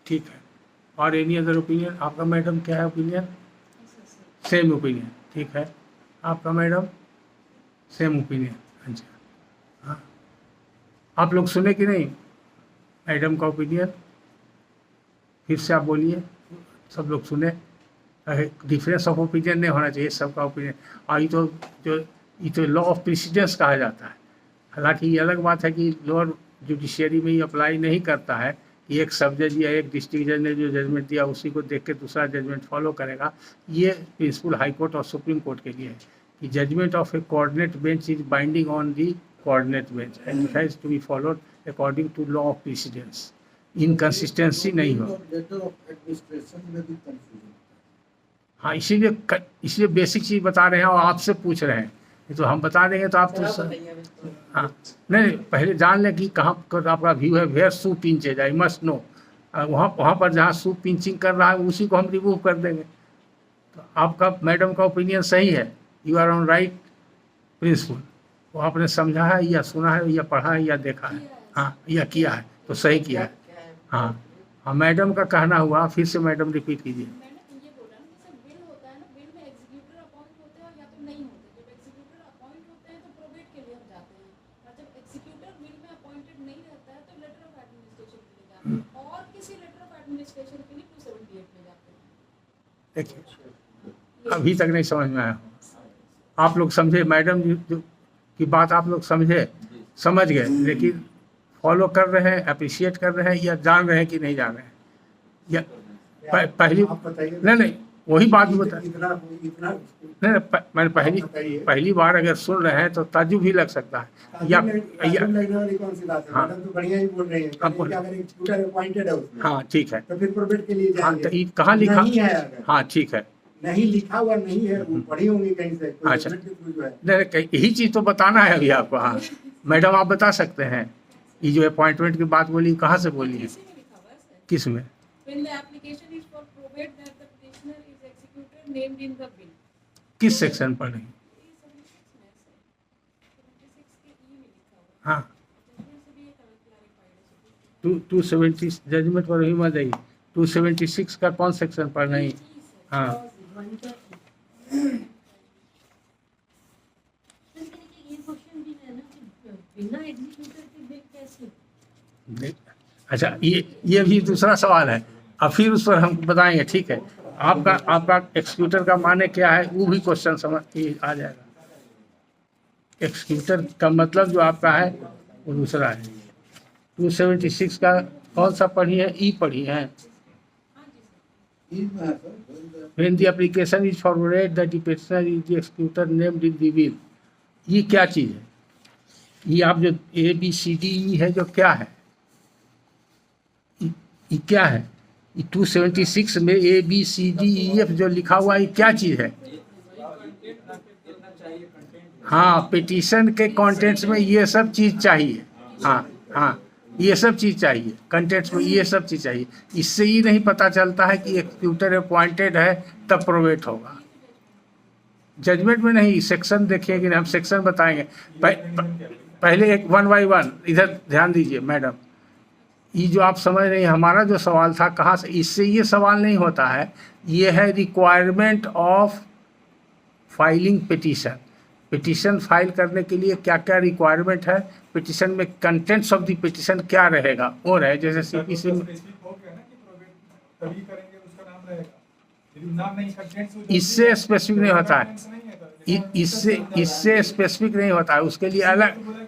ठीक है। और एनी अदर ओपिनियन? आपका मैडम क्या है ओपिनियन? सेम ओपिनियन, ठीक है। आपका मैडम? सेम ओपिनियन, अच्छा। हाँ, आप लोग सुने कि नहीं मैडम का ओपिनियन? फिर से आप बोलिए, सब लोग सुने। डिफरेंस ऑफ ओपिनियन नहीं होना चाहिए, सबका ओपिनियन। और ये तो लॉ ऑफ प्रेसिडेंस कहा जाता है। हालांकि ये अलग बात है कि लोअर जुडिशियरी में ये अप्लाई नहीं करता है कि एक सब जज या एक डिस्ट्रिक्ट जज ने जो जजमेंट दिया उसी को देख के दूसरा जजमेंट फॉलो करेगा। ये प्रिंसिपल हाई कोर्ट और सुप्रीम कोर्ट के लिए है कि judgement of a coordinate bench is binding on the coordinate bench and it has to be followed according to law of precedents. Inconsistency नहीं हो। हाँ, इसीलिए बेसिक चीज़ बता रहे हैं और आपसे पूछ रहे हैं। ये तो हम बता देंगे तो आप तो हाँ, नहीं, पहले जान लें कि कहाँ पर आपका व्यू है। Where shoe pinches I must know. वहाँ पर जहाँ शू पिंचिंग कर रहा है उसी को हम रिमूव कर देंगे। तो आपका मैडम का ओपिनियन सही है, you are on right principle. वो आपने समझा है या सुना है या पढ़ा है या देखा है, हाँ, या किया है, तो सही किया है। हाँ हाँ, मैडम का कहना हुआ, फिर से मैडम रिपीट कीजिए। देखिए, अभी तक नहीं समझ में आया। आप लोग समझे मैडम जी की बात, आप लोग समझ गए, लेकिन फॉलो कर रहे हैं, अप्रिशिएट कर रहे हैं या जान रहे हैं कि नहीं जान रहे हैं? या पहली नहीं, वही बात भी बता नहीं, मैंने पहली बार अगर सुन रहे हैं तो ताज्जुब भी लग सकता है। या हाँ, ठीक है, तो फिर प्रोबेट के लिए हाँ, तो कहाँ लिखा है? हाँ, ठीक है, नहीं लिखा हुआ नहीं है, वो पढ़ी होंगी कहीं से। अच्छा, नहीं, यही चीज़ तो बताना है अभी आपको। हाँ मैडम, आप बता सकते हैं ये जो अपॉइंटमेंट की बात बोली कहाँ से बोली है, किस में? किस सेक्शन पर नहीं? हाँ, 270 जजमेंट पर ही मत जाइए। 276 का कौन सेक्शन पर नहीं? हाँ, अच्छा, ये भी दूसरा सवाल है। अब फिर उस पर हम बताएंगे, ठीक है। आपका एक्सक्यूटर का माने क्या है, वो भी क्वेश्चन समझ आ जाएगा। एक्सक्यूटर का मतलब जो आपका है वो दूसरा है। 276 का कौन सा पढ़ी है? ई पढ़ी है। When the application is forwarded, the petitioner is the executor named in the will। ये क्या चीज़ है? ये आप जो ABCDE है जो क्या है, ये क्या है? ये 276 में ABCDEF जो लिखा हुआ है, ये क्या चीज़ है? हाँ, पिटीशन के कंटेंट्स में ये सब चीज़ चाहिए। हाँ हाँ, ये सब चीज़ चाहिए कंटेंट्स में, ये सब चीज़ चाहिए। इससे ही नहीं पता चलता है कि एक्सक्यूटर अपॉइंटेड है तब प्रोवेट होगा। जजमेंट में नहीं, सेक्शन देखिए कि हम सेक्शन बताएंगे। पहले एक 1 बाय 1 इधर ध्यान दीजिए मैडम। ये जो आप समझ रहे हैं, हमारा जो सवाल था कहाँ से, इससे ये सवाल नहीं होता है। ये है requirement of filing petition. Petition file करने के लिए क्या क्या रिक्वायरमेंट है, पिटीशन में कंटेंट्स ऑफ द पिटीशन क्या रहेगा, वो रहे। जैसे CPC में इससे स्पेसिफिक नहीं होता है, इससे स्पेसिफिक नहीं होता है, उसके लिए अलग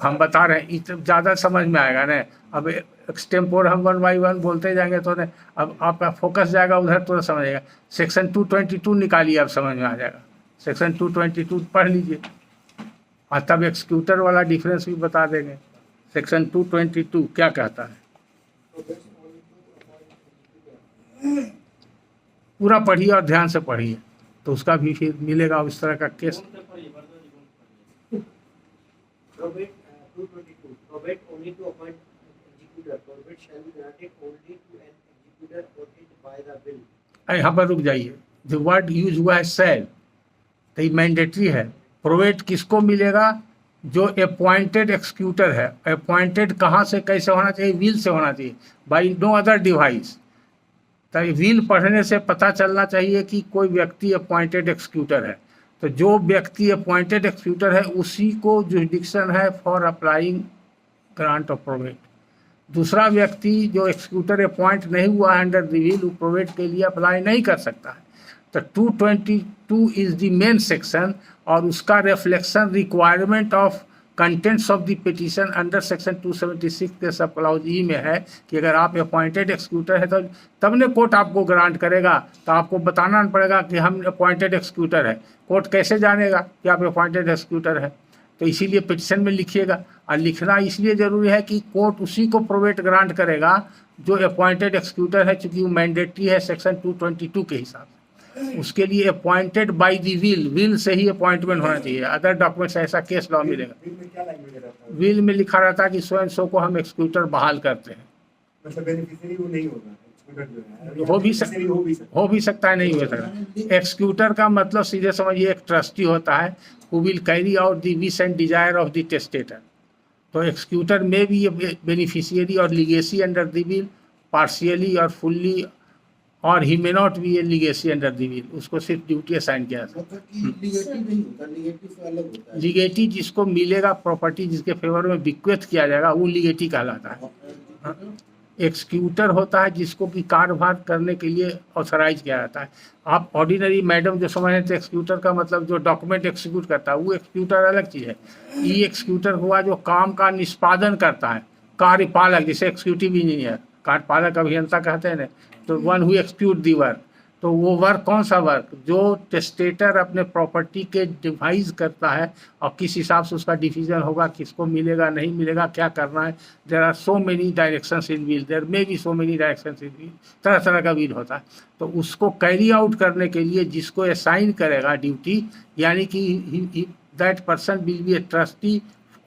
हम बता रहे हैं। ज़्यादा समझ में आएगा ना। अब एक्सटेम्पोर हम 1 बाय 1 बोलते जाएंगे तो नहीं, अब आपका फोकस जाएगा उधर तो समझेगा। सेक्शन 222 निकालिए, अब समझ में आ जाएगा। सेक्शन 222 पढ़ लीजिए और तब एक्सक्यूटर वाला डिफरेंस भी बता देंगे। सेक्शन 222 क्या कहता है, पूरा पढ़िए और ध्यान से पढ़िए, तो उसका भी फिर मिलेगा इस तरह का केस। यहाँ पर रुक जाइए, जो वर्ड यूज हुआ है शैल, तो ये मैंडेटरी है। प्रोवेट किसको मिलेगा? जो अपॉइंटेड एक्सक्यूटर है, अपॉइंटेड कहाँ से कैसे होना चाहिए? व्हील से होना चाहिए, बाई नो अदर डिवाइस। तो व्हील पढ़ने से पता चलना चाहिए कि कोई व्यक्ति अपॉइंटेड एक्सक्यूटर है। तो जो व्यक्ति अपॉइंटेड एक्सक्यूटर है उसी को जुरिडिक्शन है for applying grant of probate. दूसरा व्यक्ति जो एक्सक्यूटर अपॉइंट नहीं हुआ है अंडर द व्हील, वो प्रोवेट के लिए अप्लाई नहीं कर सकता है। तो 222 इज द मेन सेक्शन, और उसका reflection requirement of contents of the petition under section 276 के सब क्लाउज ई में है कि अगर आप अपॉइंटेड एक्सक्यूटर है तो तब ने कोर्ट आपको ग्रांट करेगा। तो आपको बताना पड़ेगा कि हम अपॉइंटेड एक्सक्यूटर है। कोर्ट कैसे जानेगा कि आप अपॉइंटेड एक्सक्यूटर है? तो इसीलिए पिटीशन में लिखिएगा। और लिखना इसलिए ज़रूरी है कि कोर्ट उसी को प्रोवेट ग्रांट करेगा जो अपॉइंटेड एक्सक्यूटर है, चूँकि वो मैंडेटरी है सेक्शन 222 के हिसाब से। उसके लिए appointed by the will say he appointment होना चाहिए। अदर डॉक्यूमेंट्स ऐसा केस लॉ मिलेगा। बिल में क्या लैंग्वेज रहता है? विल में लिखा रहता है कि सो एंड सो को हम एक्सक्यूटर बहाल करते हैं। मतलब बेनिफिशियरी वो नहीं होगा, एक्सक्यूटर जो है हो भी बेनिफिशियरी हो भी सकता हो भी सकता है, नहीं हो सकता। एक्सक्यूटर का मतलब सीधे समझिए एक ट्रस्टी होता है who will carry out the wish and desire of the testator. तो एक्सक्यूटर में भी ये बेनिफिशियरी और legacy under the will partially और फुल्ली, और he may not be a legacy under the will. उसको सिर्फ ड्यूटी असाइन किया जाता है। मतलब कि लीगेटिव नहीं होता, लीगेटिव से अलग होता है। लीगेटी जिसको मिलेगा प्रॉपर्टी जिसके फेवर में बिक्वेथ किया जाएगा वो लीगेटी कहलाता है। हाँ। एक्सक्यूटर होता है जिसको कि कार्यभार करने के लिए ऑथराइज किया जाता है। आप ऑर्डिनरी मैडम जो समझ रहे थे एक्सक्यूटर का मतलब जो डॉक्यूमेंट एक्सिक्यूट करता है वो एक्सक्यूटर अलग चीज़ है। ई एक्सक्यूटर हुआ जो काम का निष्पादन करता है, कार्यपालक, जैसे एक्सिक्यूटिव इंजीनियर कार्यपालक अभियंता कहते हैं ना। तो one who execute the work, तो वो वर्क कौन सा वर्क? जो टेस्टेटर अपने प्रॉपर्टी के डिवाइस करता है और किस हिसाब से उसका डिसीजन होगा, किसको मिलेगा नहीं मिलेगा, क्या करना है। There are so many directions in will, there may be so many directions in will, तरह तरह का विल होता है। तो उसको कैरी आउट करने के लिए जिसको असाइन करेगा ड्यूटी, यानी कि that person will be a trustee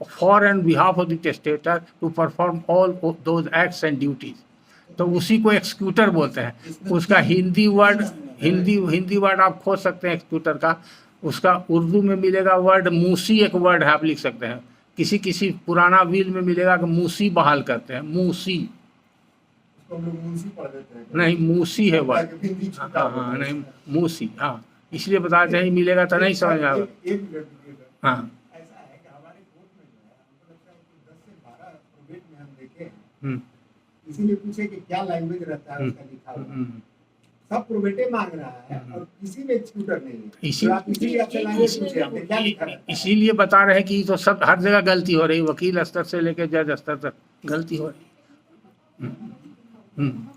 for and behalf of the testator to perform all those acts and duties. तो उसी को एक्सक्यूटर बोलते हैं। उसका हिंदी वर्ड आप खोज सकते हैं एक्सक्यूटर का। उसका उर्दू में मिलेगा वर्ड मूसी, एक वर्ड है आप लिख सकते हैं। किसी पुराना विल में मिलेगा कि मूसी बहाल करते हैं, मूसी उसको हम लोग मुंशी पढ़ देते हैं। नहीं, मूसी है वर्ड। हिंदी छूटा हुआ हाँ है। नहीं, मूसी, हाँ इसलिए बता चाहिए मिलेगा तो नहीं समझ में आएगा। एक मिनट हाँ ऐसा है कि हमारे कोर्ट में जो है हमको लगता है कि 10 से 12 प्रोवेट में हम देखे हैं, हम्म, इसीलिए पूछे कि क्या लैंग्वेज रहता है उसका लिखा हुआ। हम्म। सब प्रोवेटे मांग रहा है और किसी में एक्सक्यूटर नहीं है। इसी- तो आप इसीलिए आपसे लैंग्वेज पूछे हमने क्या लिखा रहता है। इसीलिए बता रहे हैं कि तो सब हर जगह गलती हो रही, वकील स्तर से लेकर जज स्तर तक गलती हो रही। हम्म।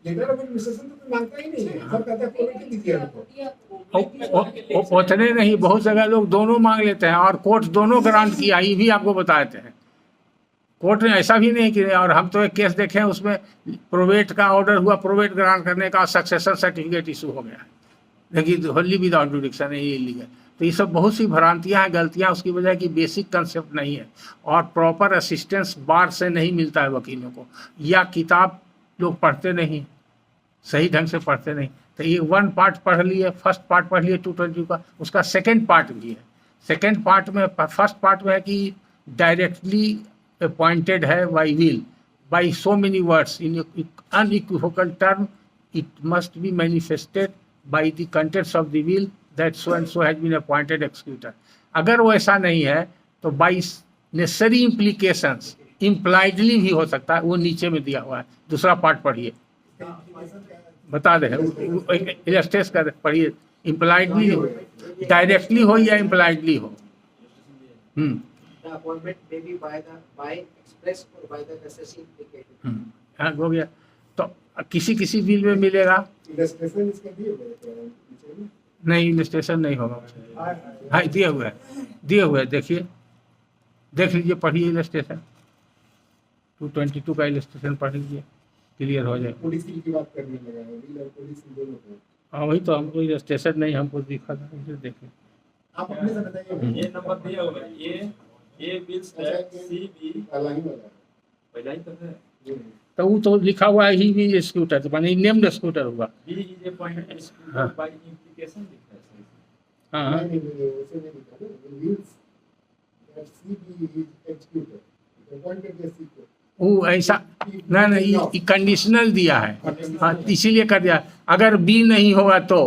लेटर ऑफ एडमिनिस्ट्रेशन तो कोई मांगता ही नहीं है, सब कहता है प्रोवेट ही दीजिए हमको। उतने नहीं, बहुत जगह लोग दोनों मांग लेते हैं और कोर्ट दोनों ग्रांट किया, ये भी आपको बता देते हैं। कोर्ट ने ऐसा भी नहीं किया। और हम तो एक केस देखे हैं उसमें प्रोवेट का ऑर्डर हुआ, प्रोवेट ग्रांट करने का, सक्सेशन सर्टिफिकेट इशू हो गया, लेकिन होली विदाउट जुडिक्शन है, ये इलीगल। तो ये सब बहुत सी भ्रांतियां हैं, गलतियां, उसकी वजह की बेसिक कंसेप्ट नहीं है और प्रॉपर असिस्टेंस बार से नहीं मिलता है वकीलों को, या किताब लोग पढ़ते नहीं, सही ढंग से पढ़ते नहीं। तो ये वन पार्ट पढ़ लिए, फर्स्ट पार्ट पढ़ लिए 220 का, उसका सेकेंड पार्ट भी है। सेकेंड पार्ट में, फर्स्ट पार्ट में है कि डायरेक्टली अपॉइंटेड है by will by so many words in unequivocal term, it must be manifested by the contents of the will that so and so has been appointed executor। अगर वो ऐसा नहीं है तो by necessary implications impliedly भी हो सकता है, वो नीचे में दिया हुआ है। दूसरा पार्ट पढ़िए, बता दे, इलस्ट्रेट कर पढ़िए। इम्प्लाइडली हो, डायरेक्टली हो या इम्प्लाइडली हो। The appointment may be by express or by the necessary implicated। हाँ हो गया। तो किसी विल में मिलेगा, इलस्ट्रेशन इसका दिए हुए हैं नीचे में। नहीं इलस्ट्रेशन नहीं होगा। हाँ, हाँ दिए हुए है, देखिए, देख लीजिए, पढ़िए इलस्ट्रेशन 222 का इलस्ट्रेशन पढ़ लीजिए, क्लियर हो जाए। पुलिस की बात करने लगा है, विल और पुलिस दोनों को। हाँ वही तो, हमको इलस्ट्रेशन नहीं, हमको दिखा था, इसे देखें। आप अपने से बताइए। ये नंबर दिया हुआ है, ये बिल स्लैश CB काला ही वाला है। पहला ही तो है। ये तो वो तो लिखा हुआ है ही भी स्कूटर, तो माने नेम्ड स्कूटर हुआ। B is appointed हाँ। by implication लिखा है सही से। हाँ हाँ नहीं, वैसे नहीं लिखा ना, wills that C be executed. Appointed the C को। वो ऐसा ना नहीं, कंडीशनल दिया है, हाँ इसीलिए कर दिया। अगर बी नहीं होगा तो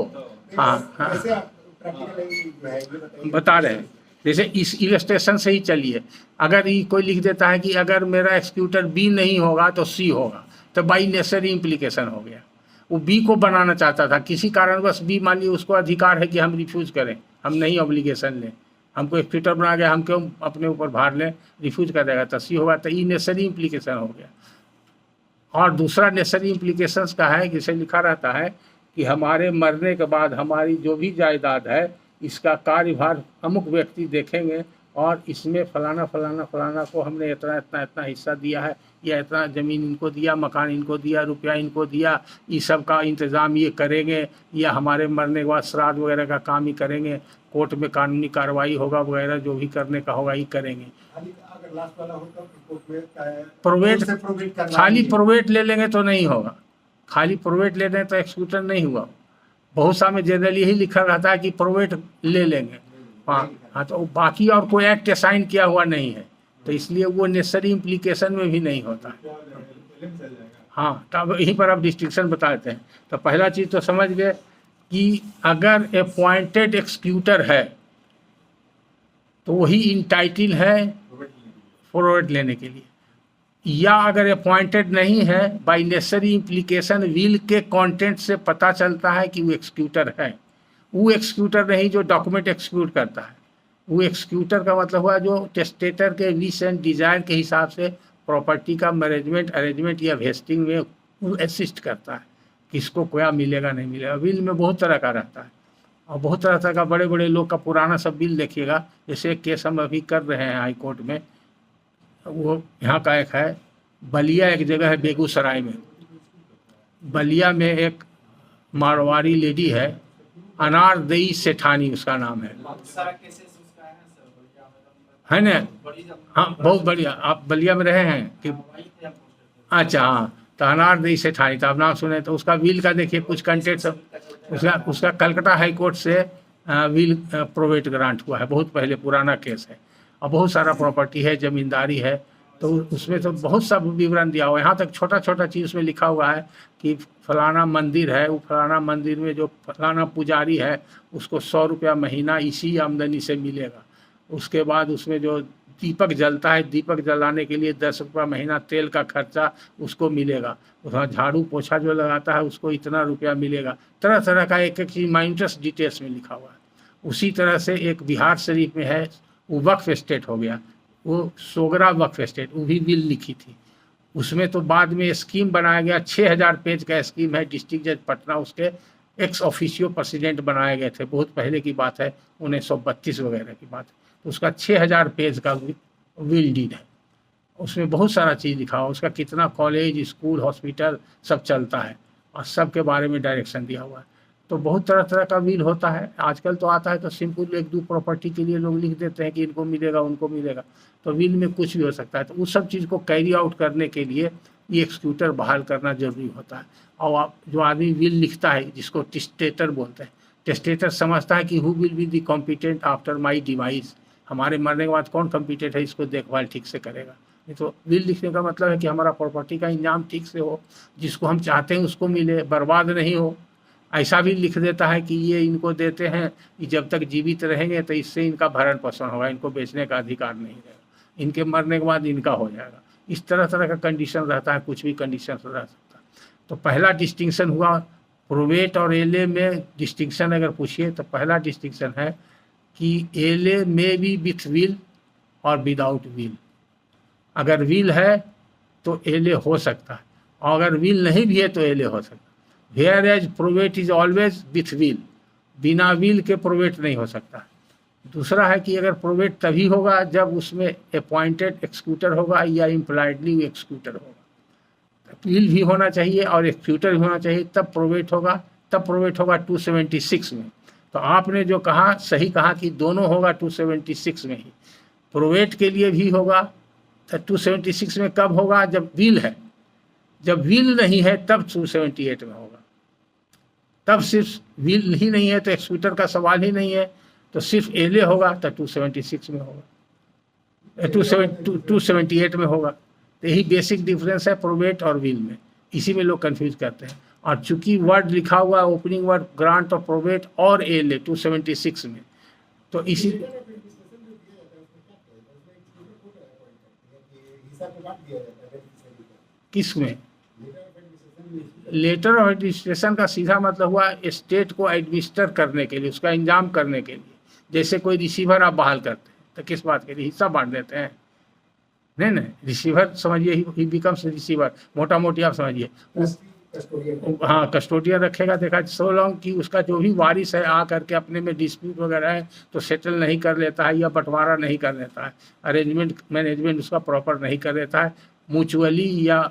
हाँ हाँ ऐसे आप प्रैक्टिकली जो है ये बताइए। बता रहे हैं। जैसे इस इलस्ट्रेशन से ही चलिए, अगर ये कोई लिख देता है कि अगर मेरा एक्सक्यूटर बी नहीं होगा तो सी होगा, तो बाई नेसेसरी इम्प्लीकेशन हो गया। वो बी को बनाना चाहता था, किसी कारणवश बी मान लीजिए उसको अधिकार है कि हम रिफ्यूज़ करें, हम नहीं ऑब्लिगेशन लें, हमको एक्सक्यूटर बना गया, हम क्यों अपने ऊपर भार लें, रिफ्यूज कर देगा तो सी होगा। तो ये नेसेसरी इम्प्लीकेशन हो गया। और दूसरा नेसेसरी इम्प्लीकेशंस का है, जिसे लिखा रहता है कि हमारे मरने के बाद हमारी जो भी जायदाद है इसका कार्यभार अमुक व्यक्ति देखेंगे और इसमें फलाना फलाना फलाना को हमने इतना इतना इतना हिस्सा दिया है, या इतना ज़मीन इनको दिया, मकान इनको दिया, रुपया इनको दिया, ये सब का इंतज़ाम ये करेंगे, या हमारे मरने के बाद श्राद्ध वगैरह का काम ही करेंगे, कोर्ट में कानूनी कार्रवाई होगा वगैरह जो भी करने का होगा ये करेंगे। अगर लास्ट वाला हो तो कोर्ट में प्रोवेट करना खाली है। प्रोवेट ले लेंगे तो नहीं होगा, खाली प्रोवेट ले लें तो एक्सक्यूटर नहीं हुआ। बहुत सा में जनरली यही लिखा रहता है कि प्रोवेट ले लेंगे, हाँ तो बाकी और कोई एक्ट असाइन किया हुआ नहीं है, तो इसलिए वो नेसेसरी इम्प्लीकेशन में भी नहीं होता। हाँ तब यहीं पर आप डिस्टिंक्शन बता देते हैं। तो पहला चीज़ तो समझ गए कि अगर अपॉइंटेड एक्सक्यूटर है तो वही इंटाइटिल है फॉरवर्ड लेने के लिए, या अगर अपॉइंटेड नहीं है बाय नेसेसरी इम्प्लीकेशन विल के कंटेंट से पता चलता है कि वो एक्सक्यूटर है। वो एक्सक्यूटर नहीं जो डॉक्यूमेंट एक्सक्यूट करता है, वो एक्सक्यूटर का मतलब हुआ जो टेस्टेटर के विश एंड डिज़ायर के हिसाब से प्रॉपर्टी का मैनेजमेंट अरेंजमेंट या वेस्टिंग में असिस्ट करता है, किसको क्या मिलेगा नहीं मिलेगा। विल में बहुत तरह का रहता है और बहुत तरह का बड़े बड़े लोग का पुराना सब बिल देखिएगा। जैसे एक केस हम अभी कर रहे हैं हाई कोर्ट में, वो यहाँ का एक है बलिया, एक जगह है बेगूसराय में, बलिया में एक मारवाड़ी लेडी है, अनारदई सेठानी उसका नाम है ना। हाँ बहुत बढ़िया, आप बलिया में रहे हैं कि? अच्छा हाँ, तो अनारदई सेठानी, तो आप नाम सुने। तो उसका विल का देखिए कुछ कंटेंट सब, उसका कलकत्ता हाई कोर्ट से विल प्रोवेट ग्रांट हुआ है, बहुत पहले पुराना केस है, और बहुत सारा प्रॉपर्टी है, ज़मींदारी है, तो उसमें तो बहुत सब विवरण दिया हुआ है। यहाँ तक छोटा छोटा चीज़ उसमें लिखा हुआ है कि फलाना मंदिर है, वो फलाना मंदिर में जो फलाना पुजारी है उसको 100 रुपया महीना इसी आमदनी से मिलेगा। उसके बाद उसमें जो दीपक जलता है, दीपक जलाने के लिए 10 रुपया महीना तेल का खर्चा उसको मिलेगा। उसमें झाड़ू पोछा जो लगाता है उसको इतना रुपया मिलेगा। तरह तरह का एक एक चीज़ माइन्यूट डिटेल्स में लिखा हुआ है। उसी तरह से एक बिहार शरीफ में है, वो वक्फ एस्टेट हो गया, वो सोगरा वक्फ एस्टेट, वो भी बिल लिखी थी। उसमें तो बाद में स्कीम बनाया गया, 6000 पेज का स्कीम है। डिस्ट्रिक्ट जज पटना उसके एक्स ऑफिशियो प्रेसिडेंट बनाए गए थे, बहुत पहले की बात है, 1932 वगैरह की बात है। तो उसका 6000 पेज का विल डीड है, उसमें बहुत सारा चीज़ लिखा हुआ, उसका कितना कॉलेज स्कूल हॉस्पिटल सब चलता है और सब के बारे में डायरेक्शन दिया हुआ है। तो बहुत तरह तरह का विल होता है। आजकल तो आता है तो सिंपल 1-2 प्रॉपर्टी के लिए लोग लिख देते हैं कि इनको मिलेगा उनको मिलेगा, तो विल में कुछ भी हो सकता है। तो उस सब चीज़ को कैरी आउट करने के लिए ये एक्सक्यूटर बहाल करना जरूरी होता है। और जो आदमी विल लिखता है जिसको टेस्टेटर बोलते हैं, टेस्टेटर समझता है कि who will be the competent after my device, हमारे मरने के बाद कौन कॉम्पिटेंट है इसको देखभाल ठीक से करेगा। नहीं तो विल लिखने का मतलब है कि हमारा प्रॉपर्टी का इंतजाम ठीक से हो, जिसको हम चाहते हैं उसको मिले, बर्बाद नहीं हो। ऐसा भी लिख देता है कि ये इनको देते हैं कि जब तक जीवित रहेंगे तो इससे इनका भरण पोषण होगा, इनको बेचने का अधिकार नहीं रहेगा, इनके मरने के बाद इनका हो जाएगा। इस तरह तरह का कंडीशन रहता है, कुछ भी कंडीशन रह सकता है। तो पहला डिस्टिंक्शन हुआ प्रोवेट और एले में। डिस्टिंक्शन अगर पूछिए तो पहला डिस्टिंक्शन है कि एले में बी विथ विल और विदाउट विल। अगर विल है तो एले हो सकता है, और अगर विल नहीं भी है तो एले हो सकता है। Whereas probate is always with will, बिना विल के प्रोवेट नहीं हो सकता। दूसरा है कि अगर प्रोवेट तभी होगा जब उसमें अपॉइंटेड एक्सक्यूटर होगा या इम्प्लाइडली एक्सक्यूटर होगा। विल भी होना चाहिए और एक्सक्यूटर भी होना चाहिए, तब प्रोवेट होगा। तब प्रोवेट होगा 276 में। तो आपने जो कहा सही कहा कि दोनों होगा 276 में ही। प्रोवेट के लिए भी होगा तो 276 में कब होगा? जब विल है। जब विल नहीं है तब 278 में होगा। तब सिर्फ विल ही नहीं है तो एक्सक्यूटर का सवाल ही नहीं है। तो सिर्फ एले होगा तो 276 में होगा, 278 में होगा। तो यही बेसिक डिफरेंस है प्रोबेट और विल में, इसी में लोग कंफ्यूज करते हैं। और चूंकि वर्ड लिखा हुआ है opening word grant of probate और एले 276 में, तो इसी किस में लेटर ऑफ एडमिनिस्ट्रेशन का सीधा मतलब हुआ स्टेट को एडमिनिस्टर करने के लिए, उसका इंतजाम करने के लिए। जैसे कोई रिसीवर आप बहाल करते हैं तो किस बात के लिए, हिस्सा बांट देते हैं, नहीं नहीं, रिसीवर समझिए, ही बिकम्स रिसीवर, मोटा मोटी आप समझिए। हाँ, कस्टोडियन रखेगा, देखा सो लॉन्ग कि उसका जो भी वारिस है आ करके अपने में डिस्प्यूट वगैरह है तो सेटल नहीं कर लेता है या बंटवारा नहीं कर लेता है, अरेंजमेंट मैनेजमेंट उसका प्रॉपर नहीं कर देता है म्यूचुअली या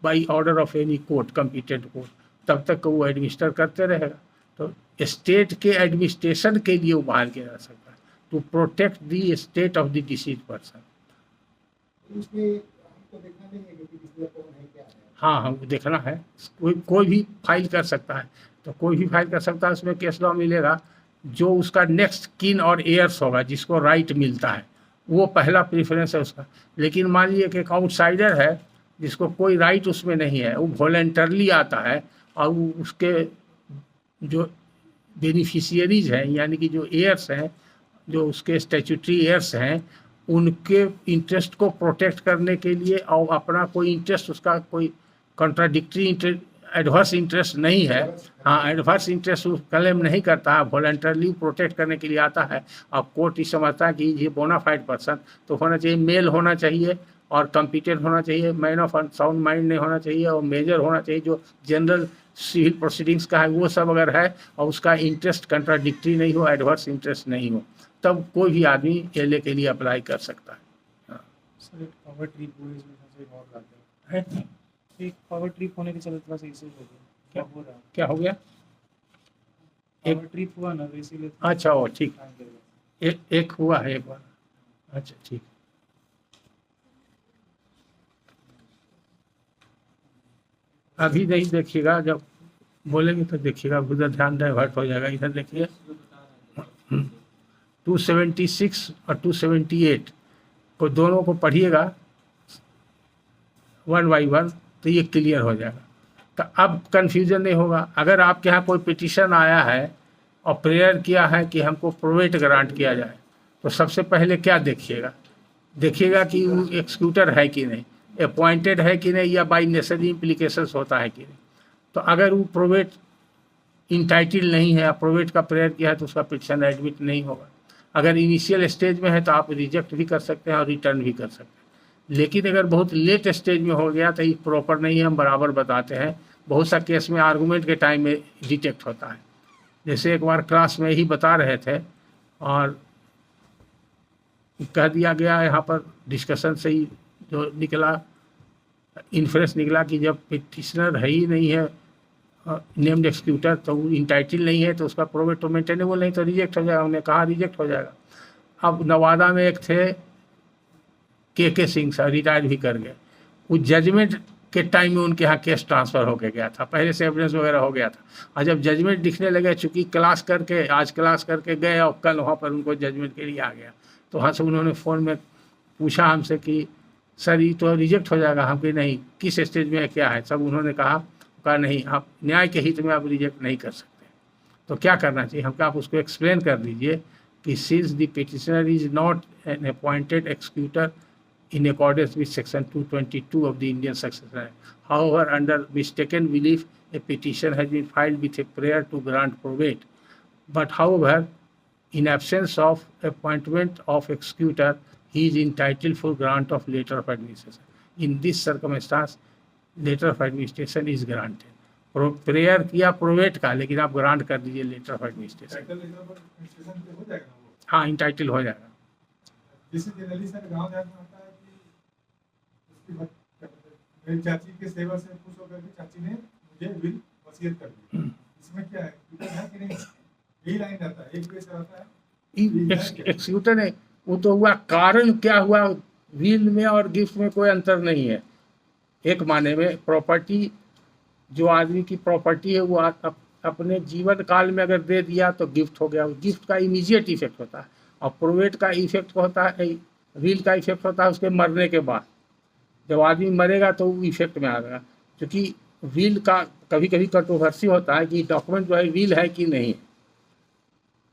by order of any court, competent court, तब तक वो एडमिनिस्टर करते रहेगा। तो स्टेट के एडमिनिस्ट्रेशन के लिए वो बहाल किया जा सकता है, to protect the state of the deceased person. हाँ हाँ, वो देखना है, कोई भी फाइल कर सकता है, तो कोई भी फाइल कर सकता है, उसमें केस लॉ मिलेगा। जो उसका नेक्स्ट किन और एयर्स होगा जिसको राइट मिलता है वो पहला प्रेफरेंस है उसका। लेकिन मान लीजिए कि एक आउटसाइडर है जिसको कोई राइट उसमें नहीं है, वो वॉलंटरली आता है और वो उसके जो बेनिफिशियरीज हैं यानी कि जो एयर्स हैं, जो उसके स्टैट्यूटरी एयर्स हैं, उनके इंटरेस्ट को प्रोटेक्ट करने के लिए और अपना कोई इंटरेस्ट, उसका कोई कॉन्ट्राडिक्टरी एडवर्स इंटरेस्ट नहीं है, हाँ एडवर्स इंटरेस्ट क्लेम नहीं करता है, वॉलंटरली प्रोटेक्ट करने के लिए आता है। और कोर्ट ही समझता है कि ये बोनाफाइड पर्सन तो होना चाहिए, मेल होना चाहिए और कॉम्पिटेंट होना चाहिए, मैन ऑफ साउंड माइंड नहीं होना चाहिए, और मेजर होना चाहिए जो जनरल सिविल प्रोसीडिंग्स का है वो सब अगर है, और उसका इंटरेस्ट कंट्राडिक्टरी नहीं हो, एडवर्स इंटरेस्ट नहीं हो, तब कोई भी आदमी एलए के लिए अप्लाई कर सकता है। सर एक पावर ट्रिप हुई इसमें से एक और बात है, एक पावर ट्रिप होने के चलते थोड़ा सा इशू हो गया, क्या हो रहा है, क्या हो गया? पावर ट्रिप हुआ ना तो इसीलिए अच्छा वो ठीक, एक हुआ है एक बार, अच्छा ठीक। अभी नहीं देखिएगा, जब बोलेंगे तो देखिएगा, उधर ध्यान डाइवर्ट हो जाएगा। इधर देखिए 276 और 278 को दोनों को पढ़िएगा 1 बाई 1 तो ये क्लियर हो जाएगा। तो अब कन्फ्यूजन नहीं होगा। अगर आपके यहाँ कोई पिटीशन आया है और प्रेयर किया है कि हमको प्रोवेट ग्रांट किया जाए, तो सबसे पहले क्या देखिएगा? देखिएगा कि वो एक्सिक्यूटर है कि नहीं, अपॉइंटेड है कि नहीं, या बाई नेसेसरी इम्प्लीकेशंस होता है कि नहीं। तो अगर वो प्रोवेट इंटाइटल नहीं है, प्रोवेट का प्रेयर किया है, तो उसका पिटीशन एडमिट नहीं होगा। अगर इनिशियल स्टेज में है तो आप रिजेक्ट भी कर सकते हैं और रिटर्न भी कर सकते हैं। लेकिन अगर बहुत लेट स्टेज में हो गया तो ये प्रॉपर नहीं है, हम बराबर बताते हैं। बहुत सा केस में आर्गूमेंट के टाइम में डिटेक्ट होता है। जैसे एक बार क्लास में ही बता रहे थे और कह दिया गया यहाँ पर डिस्कशन से ही जो निकला, इन्फ्रेंस निकला कि जब पिटिशनर है ही नहीं है नेम्ड एक्सिक्यूटर, तो वो इंटाइटल नहीं है, तो उसका प्रोवेट तो मेंटेनेबल नहीं, तो रिजेक्ट हो जाएगा। हमने कहा रिजेक्ट हो जाएगा। अब नवादा में एक थे के सिंह सर, रिटायर भी कर गए। वो जजमेंट के टाइम में उनके यहाँ केस ट्रांसफ़र होके गया था, पहले से एविडेंस वगैरह हो गया था। और जब जजमेंट दिखने लगे, चूँकि क्लास करके आज क्लास करके गए और कल वहाँ पर उनको जजमेंट के लिए आ गया, तो वहाँ से उन्होंने फ़ोन में पूछा हमसे कि सर ये तो रिजेक्ट हो जाएगा। हम कहीं नहीं, किस स्टेज में क्या है, सब उन्होंने कहा नहीं, आप न्याय के हित में आप रिजेक्ट नहीं कर सकते। तो क्या करना चाहिए हमको, आप उसको एक्सप्लेन कर दीजिए कि since the petitioner is not an appointed executor in accordance with section 222 of the Indian Succession Act. However, under mistaken belief, a petition has been filed with a prayer to grant probate. But however, in absence of appointment of executor, he is entitled for grant of letter of administration. In this circumstance, letter of administration is granted. Prayer किया probate का, लेकिन आप grant कर दीजिए letter of administration. हाँ, entitle हो जाएगा। जैसे जनरली सर गाँव देहात में होता है कि मेरी चाची के सेवा से खुश होकर के चाची ने मुझे विल वसीयत कर दी। इसमें क्या है कि नहीं, यही लाइन आता है, एक पेज आता है एक्सिक्यूटर ने, वो तो हुआ कारण क्या हुआ, विल में और गिफ्ट में कोई अंतर नहीं है। एक माने में प्रॉपर्टी, जो आदमी की प्रॉपर्टी है वो अपने जीवन काल में अगर दे दिया तो गिफ्ट हो गया, गिफ्ट का इमीडिएट इफेक्ट होता है। और प्रोवेट का इफेक्ट होता है, विल का इफेक्ट होता है उसके मरने के बाद। जब आदमी मरेगा तो वो इफेक्ट में आ गया, क्योंकि विल का कभी कभी कंट्रोवर्सी होता है कि डॉक्यूमेंट जो है विल है कि नहीं।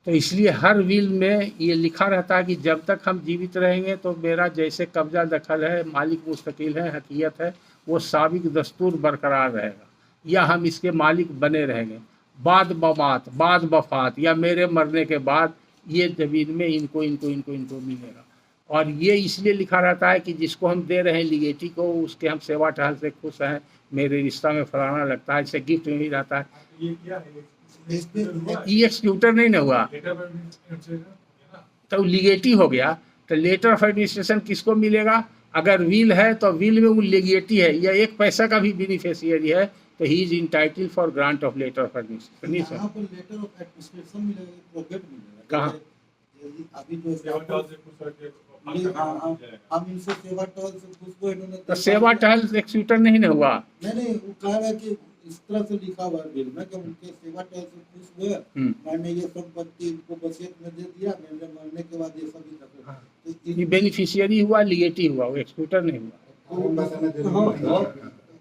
तो इसलिए हर विल में ये लिखा रहता है कि जब तक हम जीवित रहेंगे तो मेरा जैसे कब्जा दखल है, मालिक मुस्तकिल है, हकीयत है, वो साबिक दस्तूर बरकरार रहेगा, या हम इसके मालिक बने रहेंगे बाद बमात, बाद वफात, या मेरे मरने के बाद ये ज़मीन में इनको इनको इनको इनको मिलेगा। और ये इसलिए लिखा रहता है कि जिसको हम दे रहे हैं लिगेटी को, उसके हम सेवा टहल से खुश हैं, मेरे रिश्ता में फलाना लगता है, इसे गिफ्ट में भी रहता है। ये क्या है ये एक्सक्यूटर नहीं ना हुआ तो लिगेटी हो गया। तो लेटर ऑफ एडमिनिस्ट्रेशन किसको मिलेगा? अगर विल है तो विल में वो लिगेटी है या एक पैसा का भी बेनिफिशियरी है तो he is entitled for grant of letter of administration. यहाँ पर लेटर ऑफ एडमिनिस्ट्रेशन मिलेगा, प्रोवेट मिलेगा। कहाँ? अभी जो हम इनसे सेवा टहल से खुश हुए, इन्होंने तो सेवा टहल एक्सक्यूटर नहीं ना हुआ। नहीं वो कह रहा है कि इस तरह से लिखा हुआ बिल में कि उनके सेवा टहल से खुश हुए, मैंने ये संपत्ति इनको वसीयत में दे दिया, मेरे मरने के बाद ये सभी तो ये बेनिफिशियरी हुआ, लिगेटी हुआ, वो एक्सक्यूटर नहीं हुआ।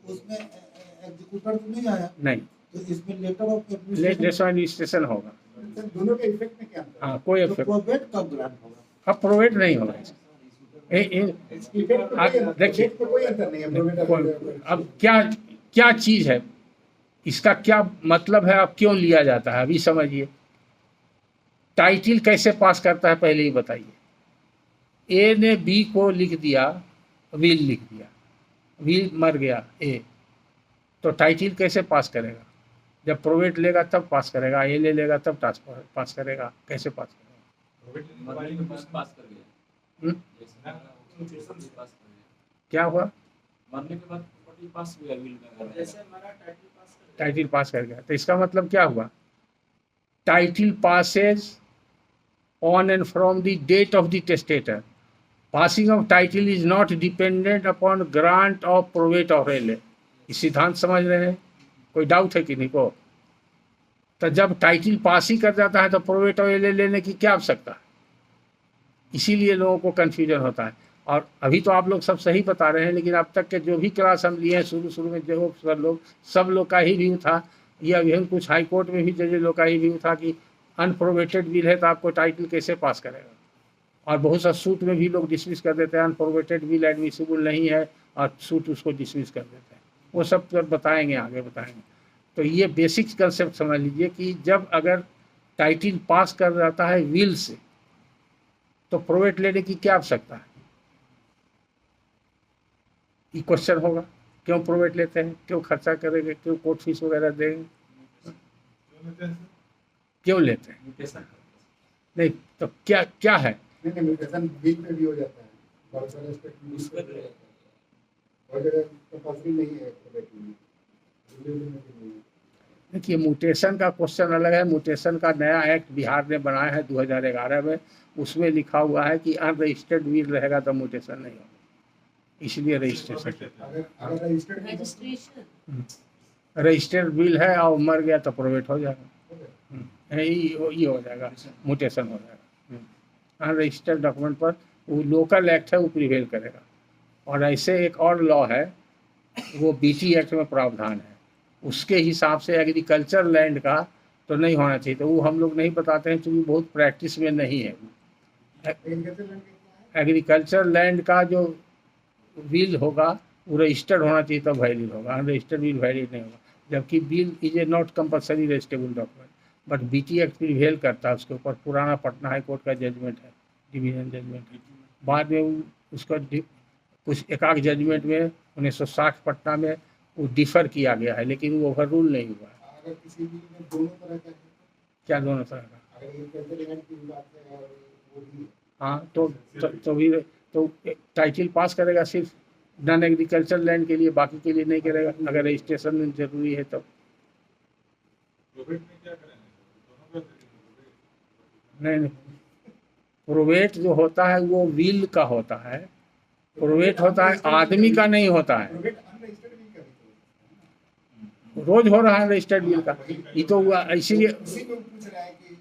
उसमें एग्जीक्यूटर तो नहीं आया, नहीं, तो इसमें लेटर ऑफ एडमिनिस्ट्रेशन होगा। दोनों के इफेक्ट में क्या हाँ, कोई इफेक्ट। प्रोवेट कब ग्रांट होगा? अब प्रोवेट नहीं होगा। देखिए कोई अंतर नहीं है। अब क्या चीज़ है, इसका क्या मतलब है, अब क्यों लिया जाता है, अभी समझिए। टाइटिल कैसे पास करता है पहले ही बताइए। ए ने बी को लिख दिया, विल लिख दिया, विल मर गया ए, तो टाइटिल कैसे पास करेगा? जब प्रोवेट लेगा तब पास करेगा, ए ले लेगा तब पास करेगा। कैसे पास करेगा? मरने के बाद पास कर गया। हम्म? पास कर गया। क्या हुआ? मरने के बाद प्रॉपर्टी पास हो गया विल में। जैसे हमारा टाइटल पास कर टाइटिल पास कर गया, तो इसका मतलब क्या हुआ? Title passes on and from the date of the testator. Passing of title is not dependent upon grant of probate of L. इस सिद्धांत समझ रहे हैं? कोई डाउट है किन्हीं को? तो जब टाइटिल पास ही कर जाता है तो प्रोवेट ऑफ एल लेने की क्या आवश्यकता? इसीलिए लोगों को कन्फ्यूजन होता है। और अभी तो आप लोग सब सही बता रहे हैं, लेकिन अब तक के जो भी क्लास हम लिए हैं शुरू में जो सब लोग का ही व्यू था, या इवन कुछ हाई कोर्ट में भी जज लोग का ही व्यू था कि अनप्रोवेटेड बिल है तो आपको टाइटिल कैसे पास करेगा। और बहुत सा सूट में भी लोग डिसमिस कर देते हैं, अनप्रोवेटेड बिल एडमिसिबल नहीं है, और सूट उसको डिसमिस कर देते हैं। वो सब तो बताएंगे, आगे बताएंगे। तो ये बेसिक कंसेप्ट समझ लीजिए कि जब अगर टाइटिल पास कर जाता है विल से तो प्रोवेट लेने की क्या आवश्यकता है? ये क्वेश्चन होगा, क्यों प्रोवेट लेते हैं, क्यों खर्चा करेंगे, क्यों कोर्ट फीस वगैरह देंगे, क्यों लेते हैं? नहीं तो क्या है? बिल में भी हो जाता है, बहुत सारे एस्पेक्ट में उस पर और जगह कंपल्सरी नहीं है प्रोवेट में। देखिए, म्यूटेशन का क्वेश्चन अलग है। म्यूटेशन का नया एक्ट बिहार ने बनाया है 2011 में, उसमें लिखा हुआ है कि अनरजिस्टर्ड विल रहेगा तो म्यूटेशन नहीं होगा, इसलिए रजिस्ट्रेशन। अगर रजिस्टर्ड रजिस्टर्ड विल है और मर गया तो प्रोवेट हो जाएगा, ये हो जाएगा, म्यूटेशन हो जाएगा। अनरजिस्टर्ड डॉक्यूमेंट पर वो लोकल एक्ट है, वो प्रिवेल करेगा। और ऐसे एक और लॉ है, वो बीटी एक्ट में प्रावधान है, उसके हिसाब से एग्रीकल्चर लैंड का तो नहीं होना चाहिए, तो वो हम लोग नहीं बताते हैं क्योंकि बहुत प्रैक्टिस में नहीं है। एग्रीकल्चर लैंड का जो बिल होगा वो रजिस्टर्ड होना चाहिए तब वैलिड होगा, अनरजिस्टर्ड बिल वैलिड नहीं होगा। जबकि will is a not compulsory registrable document, but BT act prevail करता है उसके ऊपर। पुराना पटना हाई कोर्ट का जजमेंट है, डिवीजन जजमेंट। बाद में उसका कुछ एकाक जजमेंट में 1960 पटना में वो डिफर किया गया है, लेकिन वो ओवर रूल नहीं हुआ है। अगर किसी भी में दोनों तरह का क्या दोनों तरह का? अगर एग्रीकल्चर लैंड की बात है और वो भी हाँ, तो भी तो टाइटिल पास करेगा सिर्फ नॉन एग्रीकल्चर लैंड के लिए, बाकी के लिए नहीं करेगा। अगर रजिस्ट्रेशन जरूरी है तब प्रोवेट में क्या करेंगे? दोनों का नहीं। प्रोवेट जो होता है वो विल का होता है, प्रोवेट होता है आदमी का नहीं होता है। प्रोवेट अनरजिस्टर्ड भी कभी रोज हो रहा है रजिस्टर्ड विल का। ये तो हुआ इसीलिए उसी को पूछ रहा है कि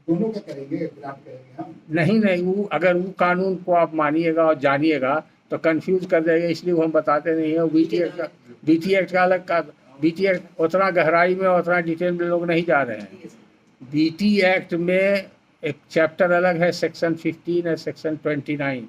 दोनों का करेंगे, ड्राफ्ट करेंगे हम। नहीं वो अगर वो कानून को आप मानिएगा और जानिएगा तो कंफ्यूज कर देगा, इसलिए वो हम बताते नहीं है। बीटी एक्ट का अलग का, बीटी एक्ट उतना गहराई में उतना डिटेल में लोग नहीं जा रहे हैं। बीटी एक्ट में एक चैप्टर अलग है, सेक्शन 15 है, सेक्शन 29,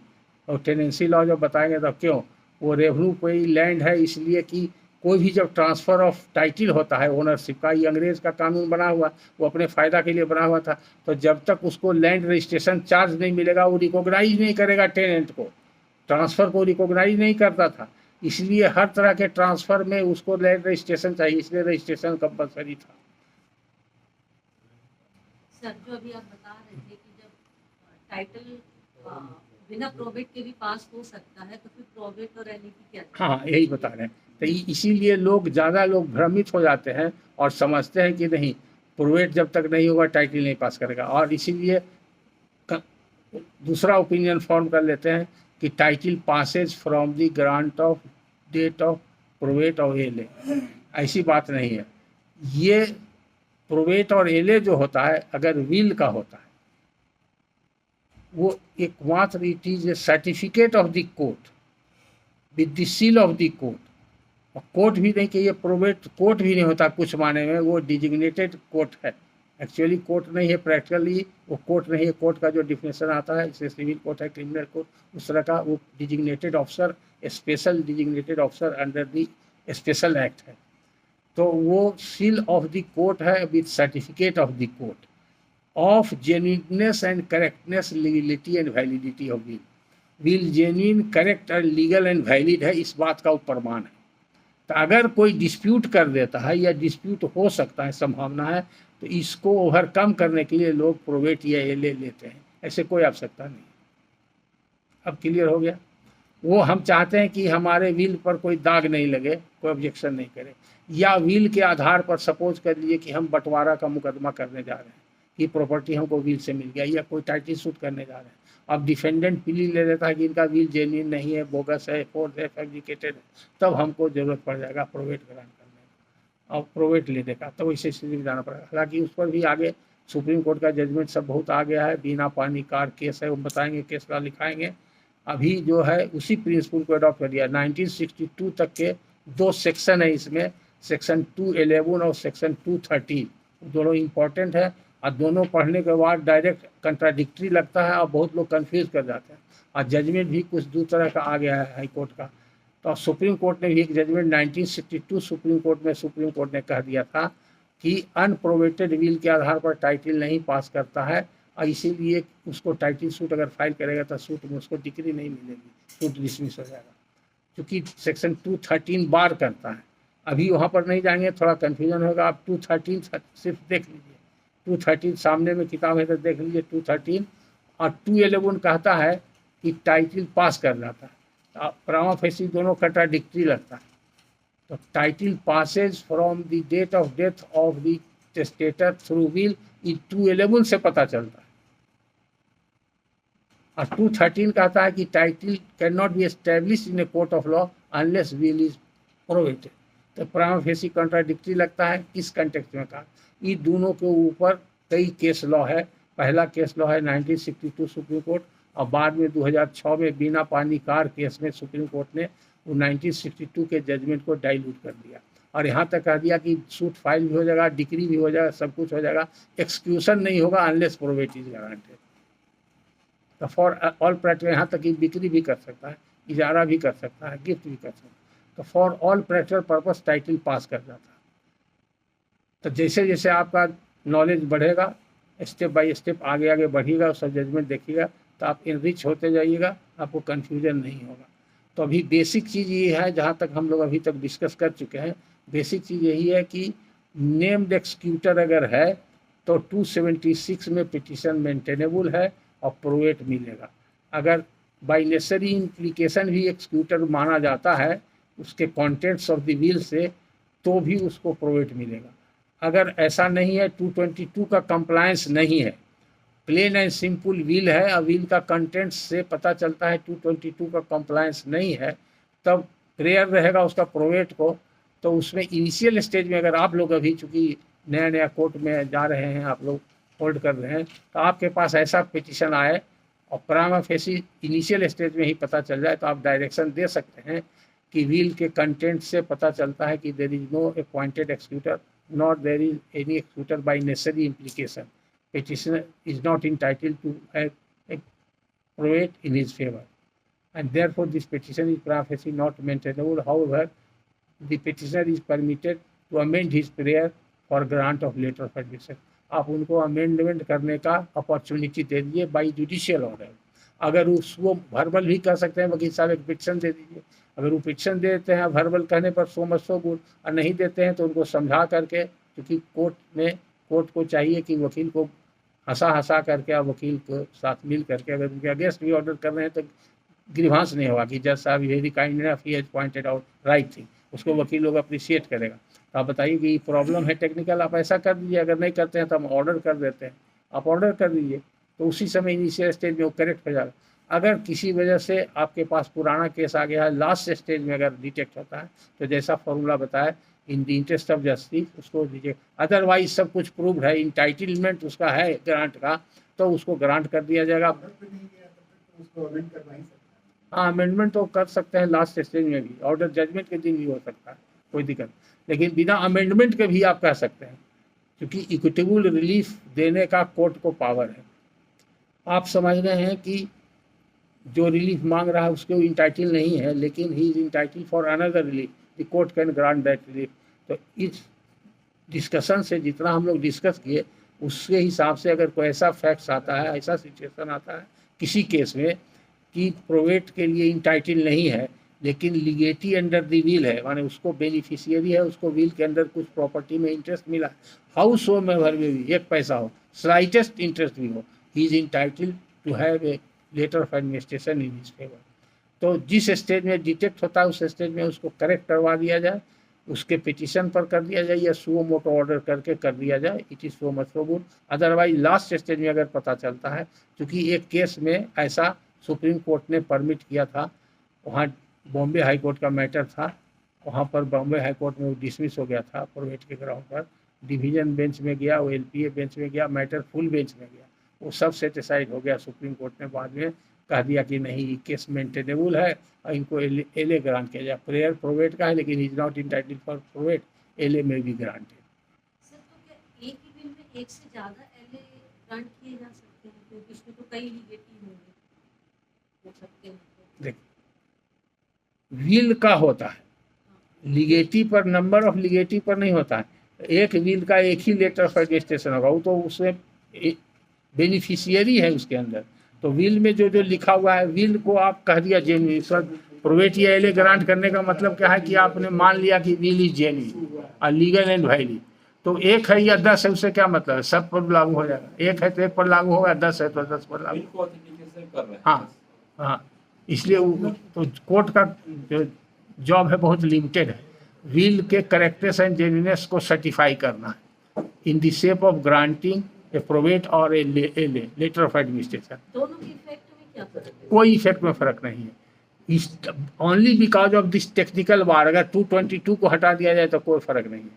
और टेनेंसी लॉ जो बताएंगे तो क्यों वो रेवेन्यू कोई लैंड है, इसलिए कि कोई भी जब ट्रांसफ़र ऑफ टाइटल होता है ओनरशिप का, ये अंग्रेज़ का कानून बना हुआ, वो अपने फ़ायदा के लिए बना हुआ था। तो जब तक उसको लैंड रजिस्ट्रेशन चार्ज नहीं मिलेगा वो रिकॉग्नाइज नहीं करेगा टेनेंट को, ट्रांसफ़र को रिकॉग्नाइज नहीं करता था। इसलिए हर तरह के ट्रांसफ़र में उसको लैंड रजिस्ट्रेशन चाहिए, इसलिए रजिस्ट्रेशन कंपलसरी था। सर जो अभी आप बता रहे थे कि जब टाइटल बिना प्रोबेट के भी पास हो सकता है तो फिर प्रोबेट और एलईपी क्या? हाँ यही बता रहे हैं। तो इसीलिए लोग ज़्यादा लोग भ्रमित हो जाते हैं और समझते हैं कि नहीं प्रोबेट जब तक नहीं होगा टाइटल नहीं पास करेगा, और इसीलिए दूसरा ओपिनियन फॉर्म कर लेते हैं कि title passes from the grant of date of probate और एले। ऐसी बात नहीं है। ये प्रोबेट और एले जो होता है अगर विल का होता है वो एकमात्र it is A certificate of the court with the seal of the court. और कोर्ट भी नहीं कि ये प्रोबेट कोर्ट भी नहीं होता कुछ माने में, वो डिजिग्नेटेड कोर्ट है। एक्चुअली कोर्ट नहीं है, प्रैक्टिकली वो कोर्ट नहीं है। कोर्ट का जो डिफिनेशन आता है जैसे सिविल कोर्ट है, क्रिमिनल कोर्ट, उस तरह का वो designated officer, special designated officer under the special act है। तो वो सील ऑफ द कोर्ट है with certificate of the court of genuineness and correctness, legality and validity of will. Will genuine, correct और legal and valid है, इस बात का प्रमाण है। तो अगर कोई डिस्प्यूट कर देता है या डिस्प्यूट हो सकता है, संभावना है, तो इसको ओवरकम करने के लिए लोग प्रोबेट या एले लेते हैं। ऐसे कोई आवश्यकता नहीं। अब क्लियर हो गया। वो हम चाहते हैं कि हमारे विल पर कोई दाग नहीं लगे, कोई ऑब्जेक्शन नहीं करे, या विल के आधार पर सपोज कर लीजिए कि हम बंटवारा का मुकदमा करने जा रहे हैं कि प्रॉपर्टी हमको विल से मिल गया, या कोई टाइटल सूट करने जा रहे हैं। अब डिफेंडेंट प्ली ले लेता है कि इनका विल जेन्युइन नहीं है, बोगस है, फोर्स है, फैब्रिकेटेड है, तब हमको जरूरत पड़ जाएगा प्रोबेट ग्रांट करने का और प्रोबेट लेने का, तो इसे स्थिति में जाना पड़ेगा। हालांकि उस पर भी आगे सुप्रीम कोर्ट का जजमेंट सब बहुत आ गया है। बीना पानी कार केस है, वो बताएंगे, केस का लिखाएंगे। अभी जो है उसी प्रिंसिपल को अडॉप्ट कर दिया। 1962 तक के 2 सेक्शन है इसमें, सेक्शन 211 और सेक्शन 213, दोनों इम्पॉर्टेंट है। और दोनों पढ़ने के बाद डायरेक्ट कंट्राडिक्टरी लगता है और बहुत लोग कंफ्यूज कर जाते हैं। और जजमेंट भी कुछ दो तरह का आ गया है हाई कोर्ट का। तो सुप्रीम कोर्ट ने भी एक जजमेंट 1962 सुप्रीम कोर्ट ने कह दिया था कि अनप्रोबेटेड विल के आधार पर टाइटल नहीं पास करता है, और इसीलिए उसको टाइटल सूट अगर फाइल करेगा तो सूट में उसको डिग्री नहीं मिलेगी, सूट डिसमिस हो जाएगा, क्योंकि सेक्शन 213 बार करता है। अभी वहाँ पर नहीं जाएंगे, थोड़ा कन्फ्यूजन होगा। आप 213 सिर्फ देख लीजिए, 213 सामने में किताब है तो देख लीजिए 213। और 211 कहता है कि टाइटल पास कर जाता है। प्रामा फेसी दोनों कंट्राडिक्टरी लगता है। तो title passes from the date of death of the testator through will, ये 211 से पता चलता है। और 213 कहता है कि title can not be establish in a court of law unless will is probated. तो प्रामा फेसी कंट्राडिक्टरी लगता है। किस कंटेक्स्ट में कहा? ये दोनों के ऊपर कई केस लॉ है। पहला केस लॉ है 1962 सुप्रीम कोर्ट, और बाद में 2006 में बिना पानी कार केस में सुप्रीम कोर्ट ने वो 1962 के जजमेंट को डाइल्यूट कर दिया, और यहाँ तक कह दिया कि सूट फाइल भी हो जाएगा, डिक्री भी हो जाएगा, सब कुछ हो जाएगा, एक्सक्यूशन नहीं होगा अनलेस प्रोबेट इज गारंटेड। तो फॉर ऑल प्रैक्टिकल, यहाँ तक कि बिक्री भी कर सकता है, इजारा भी कर सकता है, गिफ्ट भी कर सकता है। तो for all practical purpose title pass कर जाता है। तो जैसे जैसे आपका नॉलेज बढ़ेगा, स्टेप बाय स्टेप आगे आगे बढ़िएगा, सब जजमेंट देखिएगा, तो आप इनरिच होते जाइएगा, आपको कन्फ्यूजन नहीं होगा। तो अभी बेसिक चीज़ ये है, जहाँ तक हम लोग अभी तक डिस्कस कर चुके हैं, बेसिक चीज़ यही है कि नेम्ड एक्सक्यूटर अगर है तो 276 में पिटीशन मेंटेनेबल है और प्रोवेट मिलेगा। अगर बाय नेसेसरी इम्प्लीकेशन भी एक्सक्यूटर माना जाता है उसके contents of the will say, तो भी उसको प्रोवेट मिलेगा। अगर ऐसा नहीं है, 222 का कंप्लायंस नहीं है, प्लेन एंड सिंपल विल है और विल का कंटेंट्स से पता चलता है 222 का कंप्लायंस नहीं है, तब प्रेयर रहेगा उसका प्रोवेट को, तो उसमें इनिशियल स्टेज में अगर आप लोग अभी चूंकि नया नया कोर्ट में जा रहे हैं, आप लोग होल्ड कर रहे हैं, तो आपके पास ऐसा पिटिशन आए और प्राइमा फेसी इनिशियल स्टेज में ही पता चल जाए, तो आप डायरेक्शन दे सकते हैं कि विल के कंटेंट से पता चलता है कि there is no appointed executor not there is any executor by necessary implication, petitioner is not entitled to have a probate in his favor, and therefore this petition is prima facie not maintainable. However, the petitioner is permitted to amend his prayer for grant of letter of admission. आप उनको amendment करने का opportunity दे दीजिए by judicial order. अगर उसको verbal भी कर सकते हैं, वकील साहब एक पिटिशन दे दीजिए। अगर वो पिटिशन दे देते हैं वर्बल कहने पर सो मच सो गुड, और नहीं देते हैं तो उनको समझा करके, क्योंकि कोर्ट को चाहिए कि वकील को हंसा करके और वकील के साथ मिल करके अगर उनके अगेंस्ट भी ऑर्डर कर रहे हैं तो ग्रीवांस नहीं होगा कि जज साहब very kind enough he has pointed out right thing, उसको वकील लोग अप्रिशिएट करेगा। तो आप बताइए कि प्रॉब्लम है टेक्निकल, आप ऐसा कर दीजिए। अगर नहीं करते हैं तो हम ऑर्डर कर देते हैं, आप ऑर्डर कर दीजिए, तो उसी समय इनिशियल स्टेज में वो करेक्ट हो जाएगा। अगर किसी वजह से आपके पास पुराना केस आ गया है, लास्ट स्टेज में अगर डिटेक्ट होता है, तो जैसा फॉर्मूला बताया in the interest of justice उसको दीजिए। अदरवाइज सब कुछ प्रूव है, इंटाइटलमेंट उसका है ग्रांट का, तो उसको ग्रांट कर दिया जाएगा। हाँ, अमेंडमेंट तो कर सकते हैं लास्ट स्टेज में भी, ऑर्डर जजमेंट के दिन भी हो सकता है, कोई दिक्कत, लेकिन बिना अमेंडमेंट के भी आप कह सकते हैं, क्योंकि इक्विटेबल रिलीफ देने का कोर्ट को पावर है। आप समझ रहे हैं कि जो रिलीफ मांग रहा है उसके इंटाइटल नहीं है, लेकिन he is entitled for another relief, the court can grant that relief. तो इस डिस्कशन से जितना हम लोग डिस्कस किए उसके हिसाब से अगर कोई ऐसा फैक्ट्स आता है, ऐसा सिचुएशन आता है किसी केस में कि प्रोवेट के लिए इंटाइटल नहीं है लेकिन लीगेटी अंडर द विल है, माने उसको बेनिफिशियरी है, उसको विल के अंदर कुछ प्रॉपर्टी में इंटरेस्ट मिला, हाउस हो में भर में भी एक पैसा हो, स्लाइटेस्ट इंटरेस्ट भी हो, he is entitled to have a letter of administration in his favour. तो जिस स्टेज में डिटेक्ट होता है उस स्टेज में उसको करेक्ट करवा दिया जाए, उसके पिटिशन पर कर दिया जाए या सुओ मोटो ऑर्डर करके कर दिया जाए, it is so much so good. Otherwise last stage में अगर पता चलता है, क्योंकि एक केस में ऐसा सुप्रीम कोर्ट ने परमिट किया था, वहाँ बॉम्बे हाई कोर्ट का मैटर था, वहाँ पर बॉम्बे हाई कोर्ट में वो डिसमिस हो गया था प्रोवेट के ग्राउंड पर, डिवीजन बेंच में गया, वो LPA बेंच में गया, मैटर फुल बेंच में गया, वो सब सेटिसाइड हो गया। सुप्रीम कोर्ट ने बाद में कह दिया कि नहीं केस मेंटेनेबल है और इनको LA ग्रांट किया जाए। प्रेयर प्रोवेट का है लेकिन is not entitled for probate, LA में भी ग्रांटेड। सर, तो क्या एक ही बिल में एक से ज़्यादा LA ग्रांट किए जा सकते हैं, क्योंकि इसमें तो कई लीगेटी होंगे, हो सकते हैं? देख, विल का होता है, लीगेटी पर, नंबर ऑफ लीगेटी पर नहीं होता है। एक विल का एक ही लेटर ऑफ एडमिनिस्ट्रेशन होगा, वो तो उसमें बेनिफिशियरी है उसके अंदर। तो विल में जो जो लिखा हुआ है, विल को आप कह दिया जेन्युइन, प्रोवेट या LA ग्रांट करने का मतलब क्या है कि आपने मान लिया कि विल इज जेन्युइन और लीगल एंड वैलिड। तो एक है या 10 है, उससे क्या मतलब है, सब पर लागू हो जाएगा। एक है तो एक पर लागू होगा, 10 है तो 10 पर लागू। हाँ, इसलिए तो कोर्ट का जो जॉब है बहुत लिमिटेड है, विल के करेक्टनेस एंड जेन्युइननेस को सर्टिफाई करना है in the shape of granting A probate और ए लेटर ऑफ एडमिनिस्ट्रेशन। दोनों के इफेक्ट में क्या फर्क है? कोई इफेक्ट में फर्क नहीं है, only because of this technical bar. अगर 222 को हटा दिया जाए तो कोई फर्क नहीं है,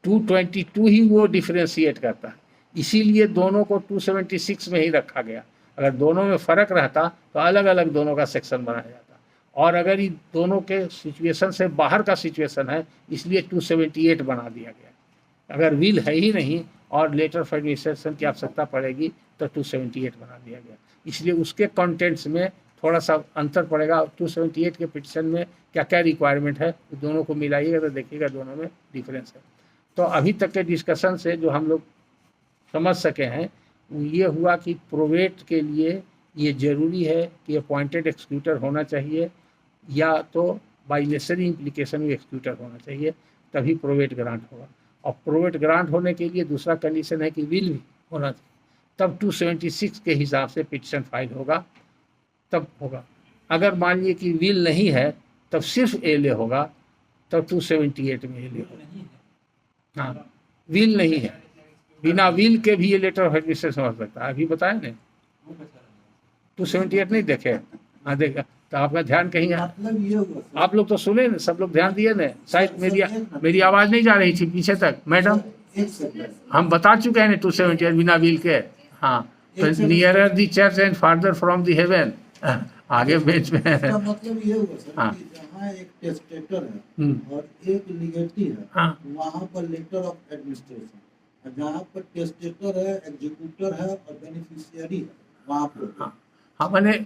222 ही वो डिफ्रेंशिएट करता है, इसीलिए दोनों को 276 में ही रखा गया। अगर दोनों में फ़र्क रहता तो अलग अलग दोनों का सेक्शन बनाया जाता, और अगर ये दोनों के सिचुएशन से बाहर का सिचुएशन है इसलिए 278 बना दिया गया। अगर विल है ही नहीं और लेटर ऑफ एडमिनिस्ट्रेशन की आवश्यकता पड़ेगी तो 278 बना दिया गया, इसलिए उसके कंटेंट्स में थोड़ा सा अंतर पड़ेगा। 278 के पिटिशन में क्या क्या रिक्वायरमेंट है दोनों को मिलाइएगा तो देखिएगा दोनों में डिफरेंस है। तो अभी तक के डिस्कशन से जो हम लोग समझ सके हैं वो ये हुआ कि प्रोवेट के लिए ये ज़रूरी है कि अपॉइंटेड एक्सक्यूटर होना चाहिए, या तो बाई नेसेसरी इम्प्लीकेशन में एक्सक्यूटर होना चाहिए, तभी प्रोवेट ग्रांट होगा। और प्रोवेट ग्रांट होने के लिए दूसरा कंडीशन है कि विल भी होना चाहिए, तब 276 के हिसाब से पिटिशन फाइल होगा, तब होगा। अगर मान लीजिए कि विल नहीं है तब सिर्फ LA होगा, तब 278 में LA होगा। हाँ, विल नहीं है, बिना विल के भी ये लेटर ऑफ एडमिनिस्ट्रेशन हो सकता है। अभी बताया नहीं, 278 नहीं देखे? हाँ देखा, तो आपका ध्यान कहीं है। मतलब ये हुआ सर, आप लोग तो सुने ना, सब लोग ध्यान दिए ना। शायद मेरी आवाज़ नहीं जा रही थी पीछे तक मैडम। एक सेकंड, हम बता चुके हैं 278 बिना बिल के। हाँ, तो nearer the church and farther from the heaven, आगे बेच में। इसका मतलब ये हुआ सर हाँ। कि जहाँ एक टेस्टेटर है हम्म, और एक लिगेटी है, हाँ। वहाँ पर लेटर ऑफ एडमिनिस्ट्रेशन, और जहाँ पर टेस्टेटर है, एग्जीक्यूटर है और बेनिफिशियरी है, वहाँ पर हाँ, हाँ, मैंने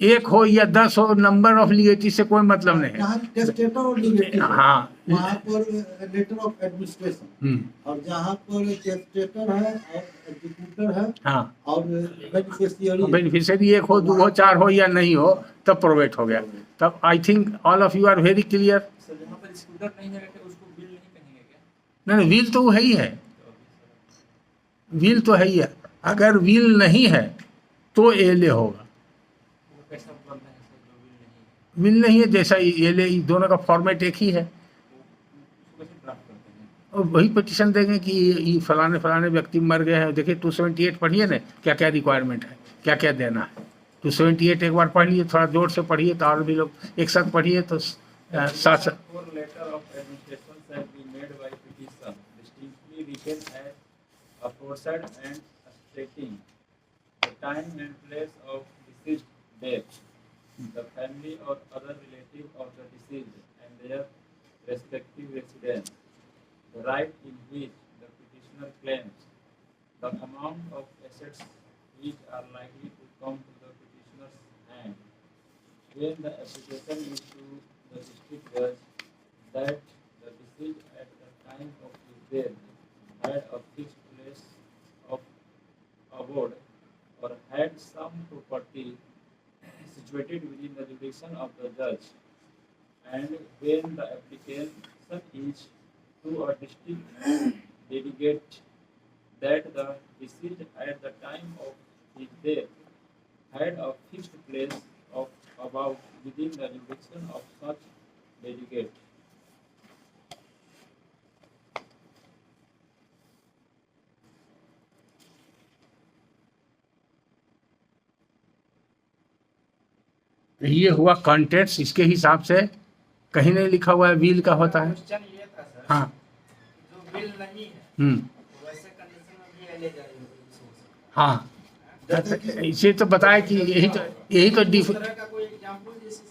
एक हो या 10 हो, नंबर ऑफ लिगेटी से कोई मतलब नहीं है। जहाँ टेस्टेटर और लिगेटी है, हाँ। वहाँ पर लेटर ऑफ एडमिनिस्ट्रेशन, और जहाँ पर टेस्टेटर है और एग्जीक्यूटर है हाँ, और बेनिफिशियरी, बेनिफिशियरी एक हो, 2 हो, 4 हो या नहीं हो, तब प्रोवेट हो गया। तब I think all of you are very clear. Sir जहाँ पर स्कूटर नहीं है उसको बिल नहीं कहेंगे क्या? नहीं, व्हील तो वो है ही है, व्हील तो है ही है। अगर व्हील नहीं है तो एले होगा। वो कैसा बनता है सर जो बिल नहीं है? व्हील नहीं है, जैसा एले, दोनों का फॉर्मेट एक ही है। उसको कैसे ड्राफ्ट करते हैं? और वही पिटिशन देंगे कि ये फलाने फलाने व्यक्ति मर गए हैं। देखिए 278 पढ़िए ना, क्या क्या रिक्वायरमेंट है, क्या क्या देना है। 278 एक बार पढ़ लिए, थोड़ा जोर से पढ़िए तो और भी लोग एक साथ पढ़िए तो साथ। For letter of administration shall be made by petition, distinctly written as aforesaid and stating the time and place of deceased death, the family or other relative of the deceased and their respective residence, the right in which the petitioner claims, the amount of assets which are likely to come to the petitioner's hand, when the application is to the district judge that the deceased at the time of his death had a fixed place of abode or had some property situated within the jurisdiction of the judge, and when the application is to a district delegate that the deceased at the time of his death had a fixed place of about within the jurisdiction of such delegate. ये हुआ context. इसके हिसाब से कहीं नहीं लिखा हुआ है व्हील का होता है। क्वेश्चन ये था सर, हाँ। जो बिल नहीं है हम्म, वैसे कंडीशन में भी एले जाएगी। हाँ, इसे तो बताया कि यही तो इस तरह का कोई एग्जांपल जैसे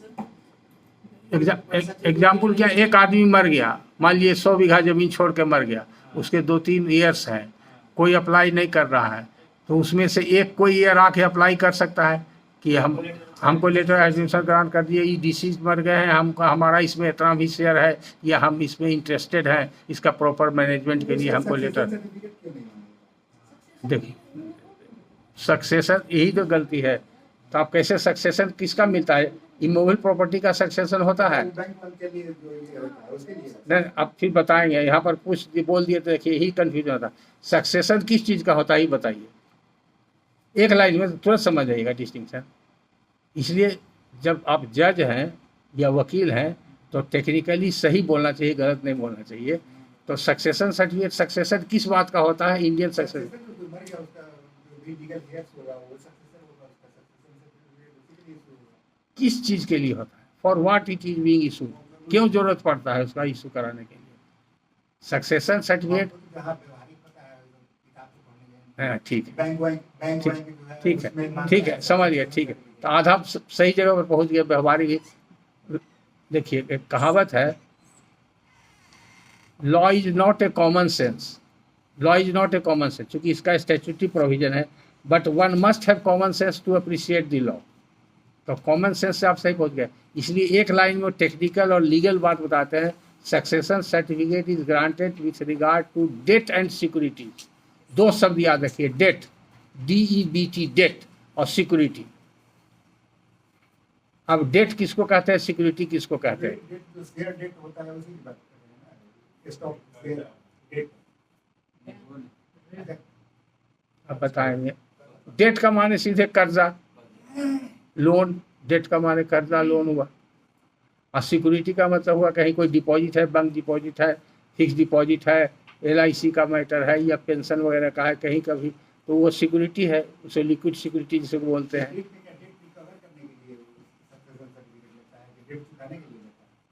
सर एग्जाम्पल क्या, एक आदमी मर गया, मान लीजिए 100 बीघा जमीन छोड़ के मर गया, उसके 2-3 ईयर्स हैं, कोई अप्लाई नहीं कर रहा है, तो उसमें से एक कोई ईयर आके अप्लाई कर सकता है कि हमको लेटर एडमिशन ग्रांट कर दिए, ये डिसीज मर गए हैं, हमारा इसमें इतना भी शेयर है या हम इसमें इंटरेस्टेड हैं, इसका प्रॉपर मैनेजमेंट के लिए हमको लेटर। सर्टिफिकेट क्यों नहीं मांगेगा? देखिए सक्सेशन यही तो गलती है। तो आप कैसे सक्सेशन किसका मिलता है? इमोबल प्रॉपर्टी का सक्सेशन होता है। बैंक फंड के लिए जो ये होता है उसके लिए नहीं, अब फिर बताएंगे, यहाँ पर कुछ बोल दिए तो देखिए यही कन्फ्यूजन होता है। सक्सेशन किस चीज़ का होता है ये बताइए, एक लाइन में तुरंत समझ जाइएगा डिस्टिंक्शन। इसलिए जब आप जज हैं या वकील हैं तो टेक्निकली सही बोलना चाहिए, गलत नहीं बोलना चाहिए। तो सक्सेशन सर्टिफिकेट, सक्सेशन किस बात का होता है? इंडियन सक्सेशन जो मर गया उसका जो भी लीगल हेयर्स होगा वो सक्सेसर होगा, उसका सक्सेशन सर्टिफिकेट उसी के लिए इशू होगा। किस चीज़ के लिए होता है? For what it is being issue, क्यों जरूरत पड़ता है उसका इशू कराने के लिए? सक्सेशन सर्टिफिकेट, जहाँ व्यवहारिक होता है किताब से पढ़ने गए हाँ ठीक है, बैंक ठीक- जो है ठीक है, उसमें मांगता ठीक है, समझ गया, ठीक है। तो आधा सही जगह पर पहुंच गया। व्यवहारिक, देखिए एक कहावत है, law is not a common sense, law is not a common sense, चूंकि इसका स्टैट्यूटरी प्रोविजन है, but one must have common sense to appreciate the law. तो कॉमन सेंस से आप सही पहुंच गए। इसलिए एक लाइन में टेक्निकल और लीगल बात बताते हैं। Succession certificate is granted with regard to debt and security. 2 शब्द याद रखिए, डेट, DEBT, डेट, और सिक्योरिटी। अब डेट किसको कहते हैं, सिक्योरिटी किसको कहते हैं? डेट जो शेयर डेट होता है उसी की बात कर रहे हैं ना, स्टॉक शेयर डेट। अब बताएंगे। डेट का माने सीधे कर्जा, लोन। डेट का माने कर्जा, लोन हुआ। और सिक्योरिटी का मतलब हुआ कहीं कोई डिपॉजिट है, बैंक डिपॉजिट है, फिक्स डिपॉजिट है, LIC का मैटर है या पेंशन वगैरह का है कहीं कभी, तो वो सिक्योरिटी है, उसे लिक्विड सिक्योरिटी जिसे बोलते हैं। डेट में क्या डेट रिकवर करने के लिए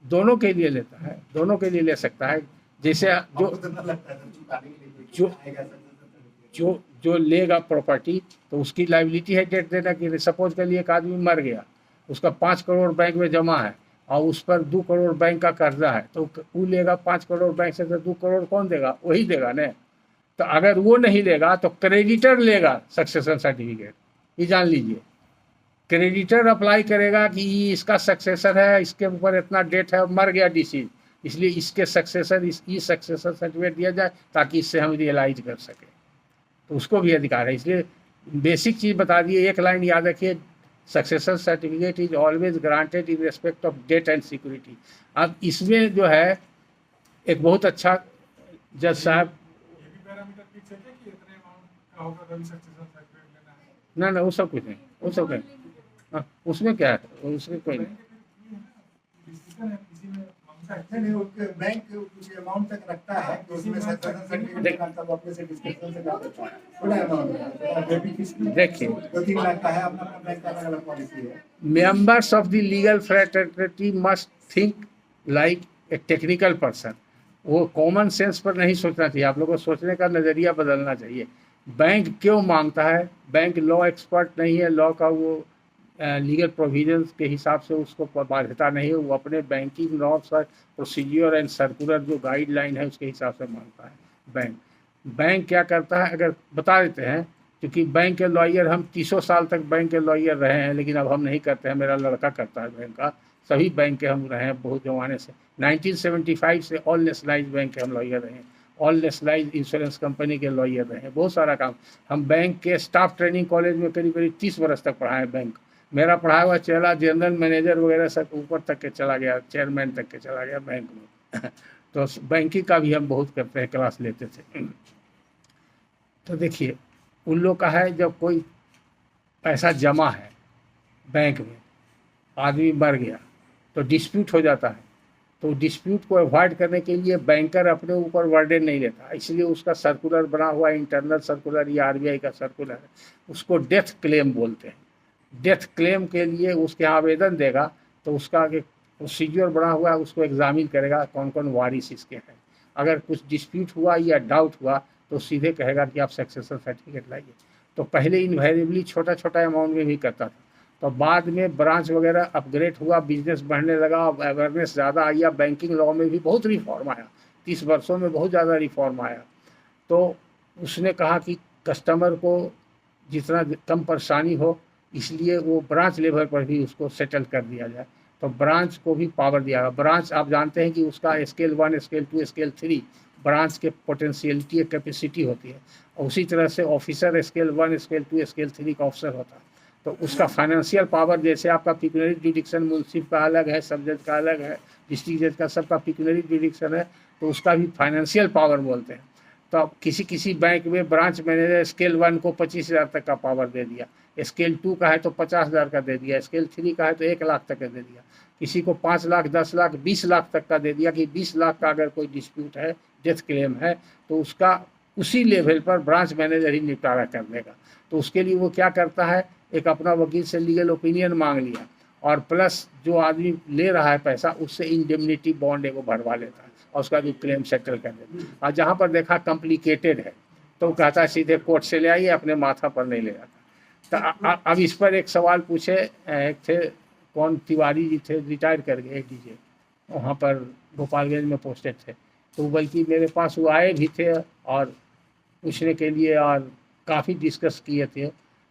दोनों के लिए लेता है, दोनों के लिए ले सकता है। जैसे जो आपको तो ना लगता है चुकाने के लिए कोई जो आएगा सक्सेसर जो जो लेगा प्रॉपर्टी तो उसकी लाइबिलिटी है डेट देना के लिए। सपोज के लिए एक आदमी मर गया, उसका 5 करोड़ बैंक में जमा है और उस पर 2 करोड़ बैंक का कर्जा है, तो वो लेगा 5 करोड़ बैंक से, तो 2 करोड़ कौन देगा? वही देगा ना। तो अगर वो नहीं लेगा तो क्रेडिटर लेगा सक्सेशन सर्टिफिकेट, ये जान लीजिए। क्रेडिटर अप्लाई करेगा कि ये इसका सक्सेसर है, इसके ऊपर इतना डेट है, मर गया डिसीज, इसलिए इसके सक्सेसर ई सक्सेसर सर्टिफिकेट दिया जाए ताकि इससे हम रियलाइज कर सकें, तो उसको भी अधिकार है। इसलिए बेसिक चीज़ बता दिए, एक लाइन याद रखिए, successor certificate is always granted in respect of debt and security. अब इसमें जो है एक बहुत अच्छा जज साहब, ये भी पैरामीटर फिक्स है कि इतने अमाउंट का होगा तभी सक्सेसर सर्टिफिकेट लेना है। ना वो सब कुछ नहीं, वो सब क्या, हाँ, उसमें क्या है, उसमें कोई नहीं। डिसीजन है किसी में मांगता है। नहीं उसके बैंक कुछ अमाउंट तक रखता है तो उसमें सक्सेसर सर्टिफिकेट का तब अपने से डिस्कशन से कर देता है। थोड़ा अमाउंट देखिए, 2-3 लाख का है, अपना अपना बैंक का अलग अलग पॉलिसी है। members of the legal fraternity must think like a technical person। वो कॉमन सेंस पर नहीं सोचना चाहिए, आप लोगों को सोचने का नज़रिया बदलना चाहिए। बैंक क्यों मांगता है? बैंक लॉ एक्सपर्ट नहीं है, लॉ का वो लीगल प्रोविजंस के हिसाब से उसको बाध्यता नहीं है, वो अपने बैंकिंग नॉर्म्स और प्रोसीजियर एंड सर्कुलर जो गाइडलाइन है उसके हिसाब से मांगता है। बैंक क्या करता है, अगर बता देते हैं, क्योंकि बैंक के लॉयर, हम 30 साल तक बैंक के लॉयर रहे हैं, लेकिन अब हम नहीं करते हैं, मेरा लड़का करता है बैंक का। सभी बैंक के हम रहे हैं बहुत जमाने से, 1975 से ऑल नेशनलाइज बैंक के हम लॉयर रहे हैं, ऑल नेशनलाइज इंश्योरेंस कंपनी के लॉयर रहे हैं, बहुत सारा काम। हम बैंक के स्टाफ ट्रेनिंग कॉलेज में करीब करीब 30 वर्ष तक पढ़ाए बैंक। मेरा पढ़ाया हुआ चला जनरल मैनेजर वगैरह सब ऊपर तक के चला गया, चेयरमैन तक के चला गया बैंक में। तो बैंकिंग का भी हम बहुत करते हैं, क्लास लेते थे। तो देखिए, उन लोग का है, जब कोई पैसा जमा है बैंक में, आदमी मर गया तो डिस्प्यूट हो जाता है, तो डिस्प्यूट को अवॉइड करने के लिए बैंकर अपने ऊपर वर्डन नहीं लेता, इसलिए उसका सर्कुलर बना हुआ है, इंटरनल सर्कुलर या आरबीआई का सर्कुलर है, उसको डेथ क्लेम बोलते हैं। डेथ क्लेम के लिए उसके आवेदन देगा तो उसका एक प्रोसीजर बना हुआ है, उसको एग्जामिन करेगा कौन कौन वारिस इसके हैं। अगर कुछ डिस्प्यूट हुआ या डाउट हुआ तो सीधे कहेगा कि आप सक्सेसर सर्टिफिकेट लाइए। तो पहले इन्वेरिएबली छोटा छोटा अमाउंट में भी करता था, तो बाद में ब्रांच वगैरह अपग्रेड हुआ, बिजनेस बढ़ने लगा, अवेयरनेस ज़्यादा आई, बैंकिंग लॉ में भी बहुत रिफॉर्म आया, 30 वर्षों में बहुत ज़्यादा रिफॉर्म आया। तो उसने कहा कि कस्टमर को जितना कम परेशानी हो, इसलिए वो ब्रांच लेवल पर भी उसको सेटल कर दिया जाए। तो ब्रांच को भी पावर दिया गया। ब्रांच आप जानते हैं कि उसका स्केल 1, स्केल 2, स्केल 3 ब्रांच के पोटेंशियलिटी या कैपेसिटी होती है, और उसी तरह से ऑफिसर स्केल 1, स्केल 2, स्केल 3 का ऑफिसर होता है। तो उसका फाइनेंशियल पावर, जैसे आपका पिक्यूनरी जुडिक्शन मुंसिफ का अलग है, सब जज का अलग है, डिस्ट्रिक्ट जज का सबका पिक्यूनरी जुडिक्शन है, तो उसका भी फाइनेंशियल पावर बोलते हैं। तो अब किसी बैंक में ब्रांच मैनेजर स्केल 1 को 25,000 तक का पावर दे दिया, स्केल 2 का है तो 50,000 का दे दिया, स्केल 3 का है तो 1 लाख तक का दे दिया, किसी को 5 लाख, 10 लाख, 20 लाख तक का दे दिया कि 20 लाख का अगर कोई डिस्प्यूट है, डेथ क्लेम है, तो उसका उसी लेवल पर ब्रांच मैनेजर ही निपटारा कर देगा। तो उसके लिए वो क्या करता है, एक अपना वकील से लीगल ओपिनियन मांग लिया, और प्लस जो आदमी ले रहा है पैसा उससे इंडेमनिटी बॉन्ड एगो भरवा लेता है, और उसका भी क्लेम सेटल कर देता है। और जहाँ पर देखा कॉम्प्लिकेटेड है तो कहता है सीधे कोर्ट से ले आइए, अपने माथा पर नहीं ले जाता। तो अब इस पर एक सवाल पूछे, एक थे कौन, तिवारी जी थे, रिटायर कर गए डीजे, वहाँ पर गोपालगंज में पोस्टेड थे, तो बल्कि मेरे पास वो आए भी थे और पूछने के लिए, और काफ़ी डिस्कस किए थे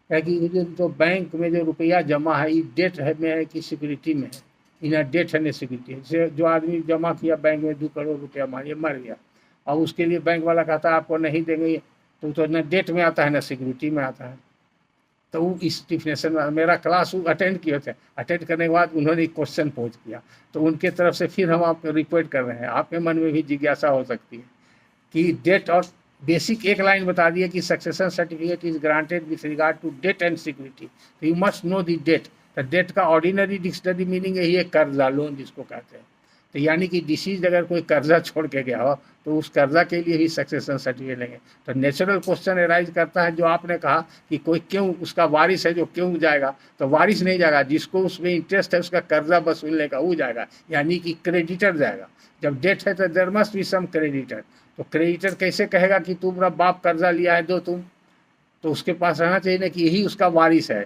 कि तो बैंक में जो रुपया जमा है, ये डेट है में है कि सिक्योरिटी में है, इन्हें डेट है नहीं सिक्योरिटी है। जो आदमी जमा किया बैंक में 2 करोड़ रुपया मानिए मर गया, और उसके लिए बैंक वाला कहता है आपको नहीं देंगे, तो न डेट में आता है न सिक्योरिटी में आता है। तो वो इस डिफिनेशन में मेरा क्लास अटेंड किए थे, अटेंड करने के बाद उन्होंने एक क्वेश्चन पोज किया, तो उनके तरफ से फिर हम आपको रिक्वेस्ट कर रहे हैं, आपके मन में भी जिज्ञासा हो सकती है कि डेट, और बेसिक एक लाइन बता दिए कि succession certificate is granted with regard to debt and security, तो you must know the debt. तो डेट का ऑर्डिनरी डिक्शनरी मीनिंग यही है कर्जा, लोन जिसको कहते हैं। तो यानी कि डिसीज अगर कोई कर्जा छोड़ के गया हो तो उस कर्जा के लिए भी सक्सेशन सर्टिफिकेट लेंगे। तो नेचुरल क्वेश्चन एराइज करता है, जो आपने कहा कि कोई क्यों उसका वारिस है जो क्यों जाएगा, तो वारिस नहीं जाएगा, जिसको उसमें इंटरेस्ट है उसका कर्जा वसूलने का वो जाएगा, यानी कि क्रेडिटर जाएगा। जब डेट है तो there must be some creditor. तो क्रेडिटर कैसे कहेगा कि तुम्हारा बाप कर्जा लिया है दो तुम, तो उसके पास रहना चाहिए ना कि यही उसका वारिस है।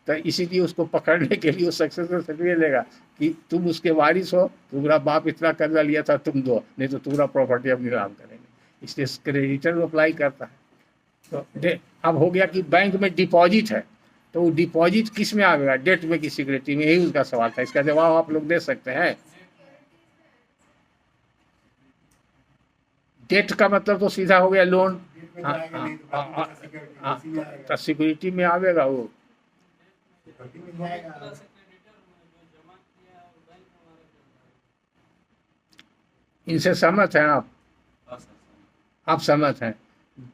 तो इसीलिए उसको पकड़ने के लिए वो सक्सेसर सर्टिफिकेट लेगा कि तुम उसके वारिस हो, तुम्हारा बाप इतना कर्जा लिया था तुम दो, नहीं तो तुम्हारा प्रॉपर्टी अब नीलाम करेंगे। इसलिए क्रेडिटर अप्लाई करता है। तो अब हो गया कि बैंक में डिपॉजिट है, तो वो डिपॉजिट किस में आएगा, डेट में की सिक्योरिटी में, यही उसका सवाल था। इसका जवाब आप लोग दे सकते हैं। डेट का मतलब तो सीधा हो गया लोन, तो सिक्योरिटी में आवेगा वो। इनसे सहमत हैं आप सहमत हैं?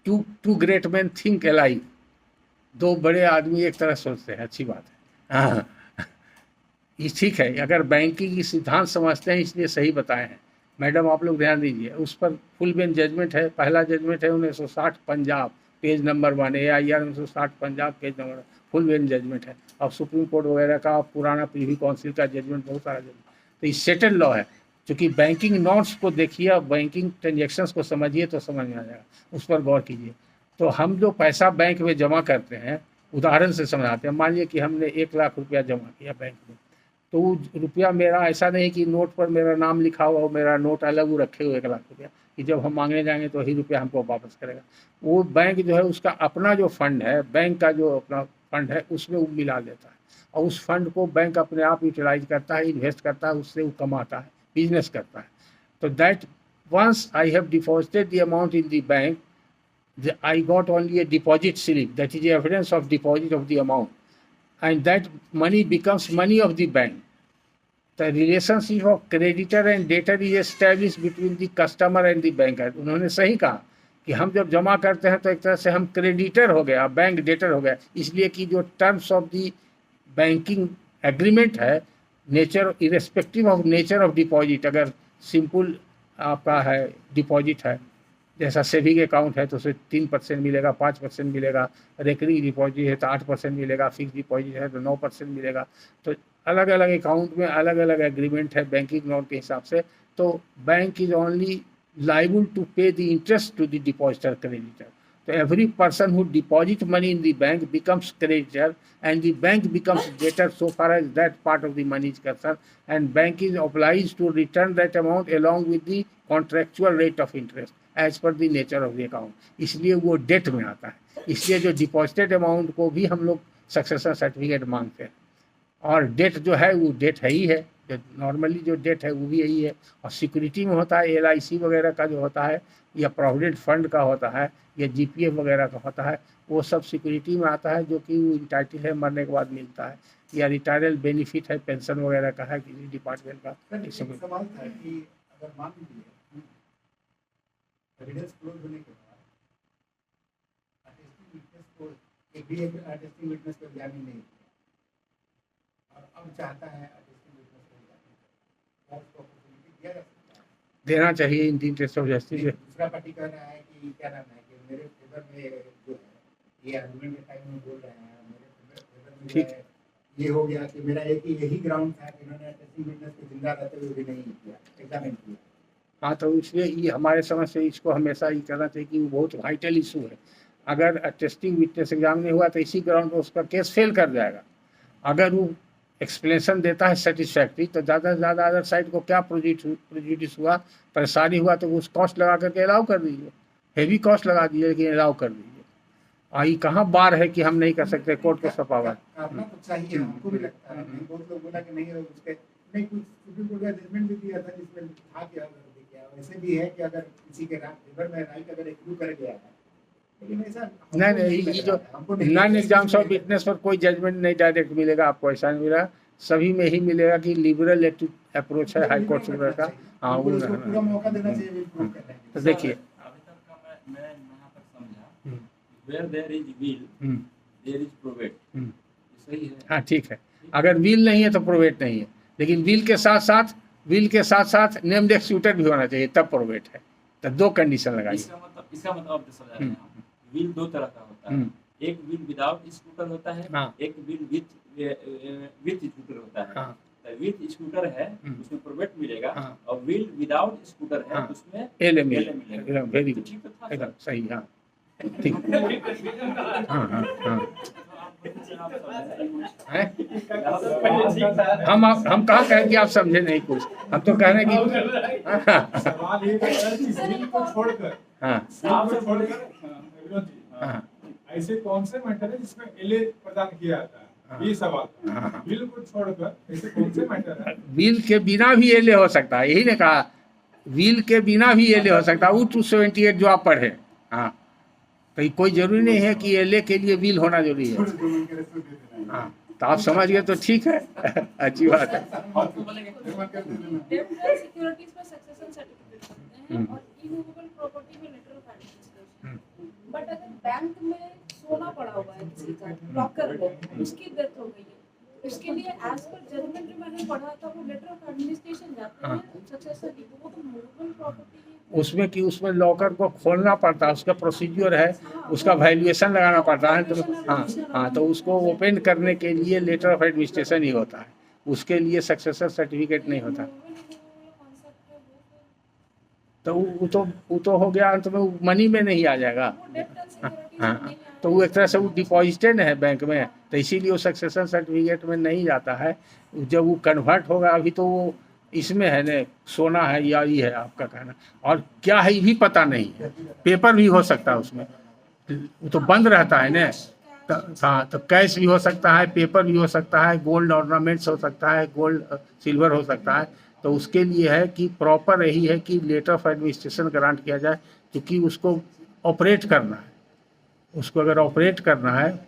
Two great man think alike, दो बड़े आदमी एक तरह सोचते हैं, अच्छी बात है। हाँ, ये ठीक है। अगर बैंकिंग की सिद्धांत समझते हैं इसलिए सही बताए हैं। मैडम आप लोग ध्यान दीजिए, उस पर फुल बेंच जजमेंट है। पहला जजमेंट है 1960 Punjab, page number 1, AIR 1960 Punjab, page number, full bench judgment है। अब सुप्रीम कोर्ट वगैरह का पुराना प्रीवी काउंसिल का जजमेंट, बहुत सारा जजमेंट। तो ये सेटल लॉ है। क्योंकि बैंकिंग नोट्स को देखिए, बैंकिंग ट्रांजेक्शन्स को समझिए तो समझ में आ जाएगा, उस पर गौर कीजिए। तो हम जो पैसा बैंक में जमा करते हैं, उदाहरण से समझाते हैं। मान लीजिए कि हमने 1 लाख रुपया जमा किया बैंक में, तो वो रुपया मेरा ऐसा नहीं कि नोट पर मेरा नाम लिखा हुआ हो, मेरा नोट अलग वो रखे हुए 1 लाख रुपया, कि जब हम मांगने जाएंगे तो वही रुपया हमको वापस करेगा। वो बैंक जो है उसका अपना जो फंड है, बैंक का जो अपना फंड है उसमें वो मिला देता है, और उस फंड को बैंक अपने आप यूटिलाइज करता है, इन्वेस्ट करता है, उससे वो कमाता है, बिजनेस करता है। तो that once I have deposited the amount in the bank, I got only a deposit slip, that is the evidence of deposit of the amount, and that money becomes money of the bank. The relationship of creditor and debtor is established between the customer and the banker. उन्होंने सही कहा कि हम जब जमा करते हैं तो एक तरह से हम क्रेडिटर हो गया, बैंक डेटर हो गया, इसलिए कि जो terms of the banking agreement है, nature irrespective of nature of deposit, अगर सिंपल आपका है डिपॉजिट है, जैसा सेविंग अकाउंट है तो उसे 3% मिलेगा, 5% मिलेगा, रेकरिंग डिपॉजिट है तो 8% मिलेगा, फिक्स डिपॉजिट है तो 9% मिलेगा। तो अलग अलग अकाउंट में अलग अलग एग्रीमेंट है बैंकिंग नोट के हिसाब से। तो bank is only liable to pay the interest to the depositor creditor. तो every person who deposit money in the bank becomes creditor and the bank becomes debtor so far as that part of the money is concerned, and bank is obliged to return that amount along with the contractual rate of interest as per the nature of the account. इसलिए वो date में आता है। इसलिए जो deposited amount को भी हम लोग सक्सेसर सर्टिफिकेट मांगते हैं, और डेट जो है वो डेट है ही है, जो नॉर्मली जो डेट है वो भी यही है। और सिक्योरिटी में होता है LIC वगैरह का जो होता है, या प्रोविडेंट फंड का होता है, या GPF वगैरह का होता है, वो सब सिक्योरिटी में आता है, जो कि वो इंटाइटल है, मरने के बाद मिलता है, या रिटायरल बेनिफिट है, पेंशन वगैरह का है किसी डिपार्टमेंट का। सवाल था कि अगर मान लीजिए एविडेंस क्लोज होने के बाद अटेस्टिंग विटनेस को एक अटेस्टिंग विटनेस को एग्जामिन नहीं किया, और अब चाहता है अटेस्टिंग विटनेस को एग्जामिन, और उसको अपॉर्चुनिटी दिया जा सकता है, देना चाहिए in the interest of justice. दूसरा पार्टी कह रहा है कि क्या नाम है कि मेरे फेवर में जो है ये आर्गुमेंट के टाइम में बोल रहे हैं, मेरे फेवर में ठीक, ये हो गया कि मेरा एक यही ग्राउंड था कि इन्होंने अटेस्टिंग विटनेस को जिंदा रहते हुए भी नहीं किया, एग्जामिन किया। हाँ, तो इसलिए ये हमारे समझ से इसको हमेशा ये करना चाहिए कि वो बहुत वाइटल इशू है। अगर अटेस्टिंग विटनेस एग्जाम नहीं हुआ तो इसी ग्राउंड पर उसका केस फेल कर जाएगा। अगर वो एक्सप्लेनेशन देता है सेटिस्फैक्ट्री, तो ज़्यादा से ज़्यादा अदर साइड को क्या प्रोड्यूस हुआ, परेशानी हुआ, तो उस कॉस्ट लगा करके अलाउ कर दीजिए, हेवी कॉस्ट लगा दीजिए, लेकिन अलाउ कर दीजिए। आई कहाँ बार है कि हम नहीं कर सकते, कोर्ट को सपावर करना तो चाहिए, हमको भी लगता है। बहुत लोग बोला कि नहीं उसके नहीं, कुछ सुप्रीम कोर्ट का जजमेंट भी दिया था जिसमें था कि वैसे भी है कि अगर किसी के फेवर में राइट अगर एक्रू कर गया है, लेकिन ऐसा नहीं, ये जो नॉन एग्जाम्स ऑफ विटनेस पर कोई जजमेंट नहीं डायरेक्ट मिलेगा आपको, ऐसा नहीं मिला। सभी में ही मिलेगा कि लिबरल अप्रोच है हाई कोर्ट सुप्रीम का। हाँ, वो पूरा मौका देना चाहिए। तो देखिए, अभी तक का मैं यहाँ तक समझा, where there is will, there is probate, सही है। हाँ ठीक है, अगर विल नहीं है तो प्रोवेट नहीं है, लेकिन विल के साथ साथ विल के साथ साथ नेम्ड एक्सीक्यूटर भी होना चाहिए, तब प्रोबेट है। तो 2 कंडीशन लगाइए। इसका मतलब आप समझा रहे हैं, विल 2 तरह का होता है, एक विल विदाउट स्कूटर होता है, हाँ। एक विल विथ स्कूटर होता है। हाँ। तो विथ स्कूटर है उसमें प्रोबेट मिलेगा, हाँ। और विल विदाउट स्कूटर है हाँ। उसमें एल मिलेगा। मिलेगा। वेरी तो गुड, ठीक तो था एकदम सर। सही। हाँ ठीक। हाँ हाँ हाँ हैं? हम कहाँ कहें कि आप समझे नहीं कुछ, हम तो कह रहे हैं कि हाँ सवाल ये है कि बिल को छोड़कर हाँ बिल को छोड़कर विनोद जी, हाँ ऐसे कौन से मैटर है जिसमें एलए प्रदान किया जाता है, ये सवाल। हाँ। बिल को छोड़कर ऐसे कौन से मैटर है? व्हील के बिना भी एले हो सकता है, यही ने कहा, व्हील के बिना भी एले हो सकता है, वो 278 जो आप पढ़े। हाँ, तो कोई जरूरी नहीं है कि एले के लिए व्हील होना जरूरी है। हाँ, तो आप समझ गए तो ठीक है। अच्छी बात है। डेब्ट सिक्योरिटीज में सक्सेशन सर्टिफिकेट करते हैं और इमूवेबल प्रॉपर्टी में लेटर ऑफ एडमिनिस्ट्रेशन। बट अगर बैंक में सोना पड़ा हुआ है किसी का लॉकर में, उसकी डेथ हो गई है, उसके लिए एज पर जजमेंट जो मैंने पढ़ा था वो लेटर ऑफ एडमिनिस्ट्रेशन जाते हैं सक्सेसर की, वो तो मूवेबल प्रॉपर्टी है। उसमें कि उसमें लॉकर को खोलना पड़ता है, उसका प्रोसीजर है, उसका वैल्यूएशन लगाना पड़ता है। तो हाँ हाँ, तो उसको ओपन करने के लिए लेटर ऑफ एडमिनिस्ट्रेशन ही होता है, उसके लिए सक्सेसर सर्टिफिकेट नहीं होता। तो वो तो हो गया, अंत में वो मनी में नहीं आ जाएगा। हाँ, तो वो एक तरह से वो डिपॉजिटेड है बैंक में, तो इसीलिए वो सक्सेसर सर्टिफिकेट में नहीं जाता है। जब वो कन्वर्ट होगा, अभी तो वो इसमें है न, सोना है या ये है आपका कहना, और क्या है ये भी पता नहीं है। पेपर भी हो सकता है उसमें, वो तो बंद रहता है न। हाँ, तो कैश भी हो सकता है, पेपर भी हो सकता है, गोल्ड ऑर्नामेंट्स हो सकता है, गोल्ड सिल्वर हो सकता है। तो उसके लिए है कि प्रॉपर यही है कि लेटर ऑफ एडमिनिस्ट्रेशन ग्रांट किया जाए, क्योंकि उसको ऑपरेट करना है। उसको अगर ऑपरेट करना है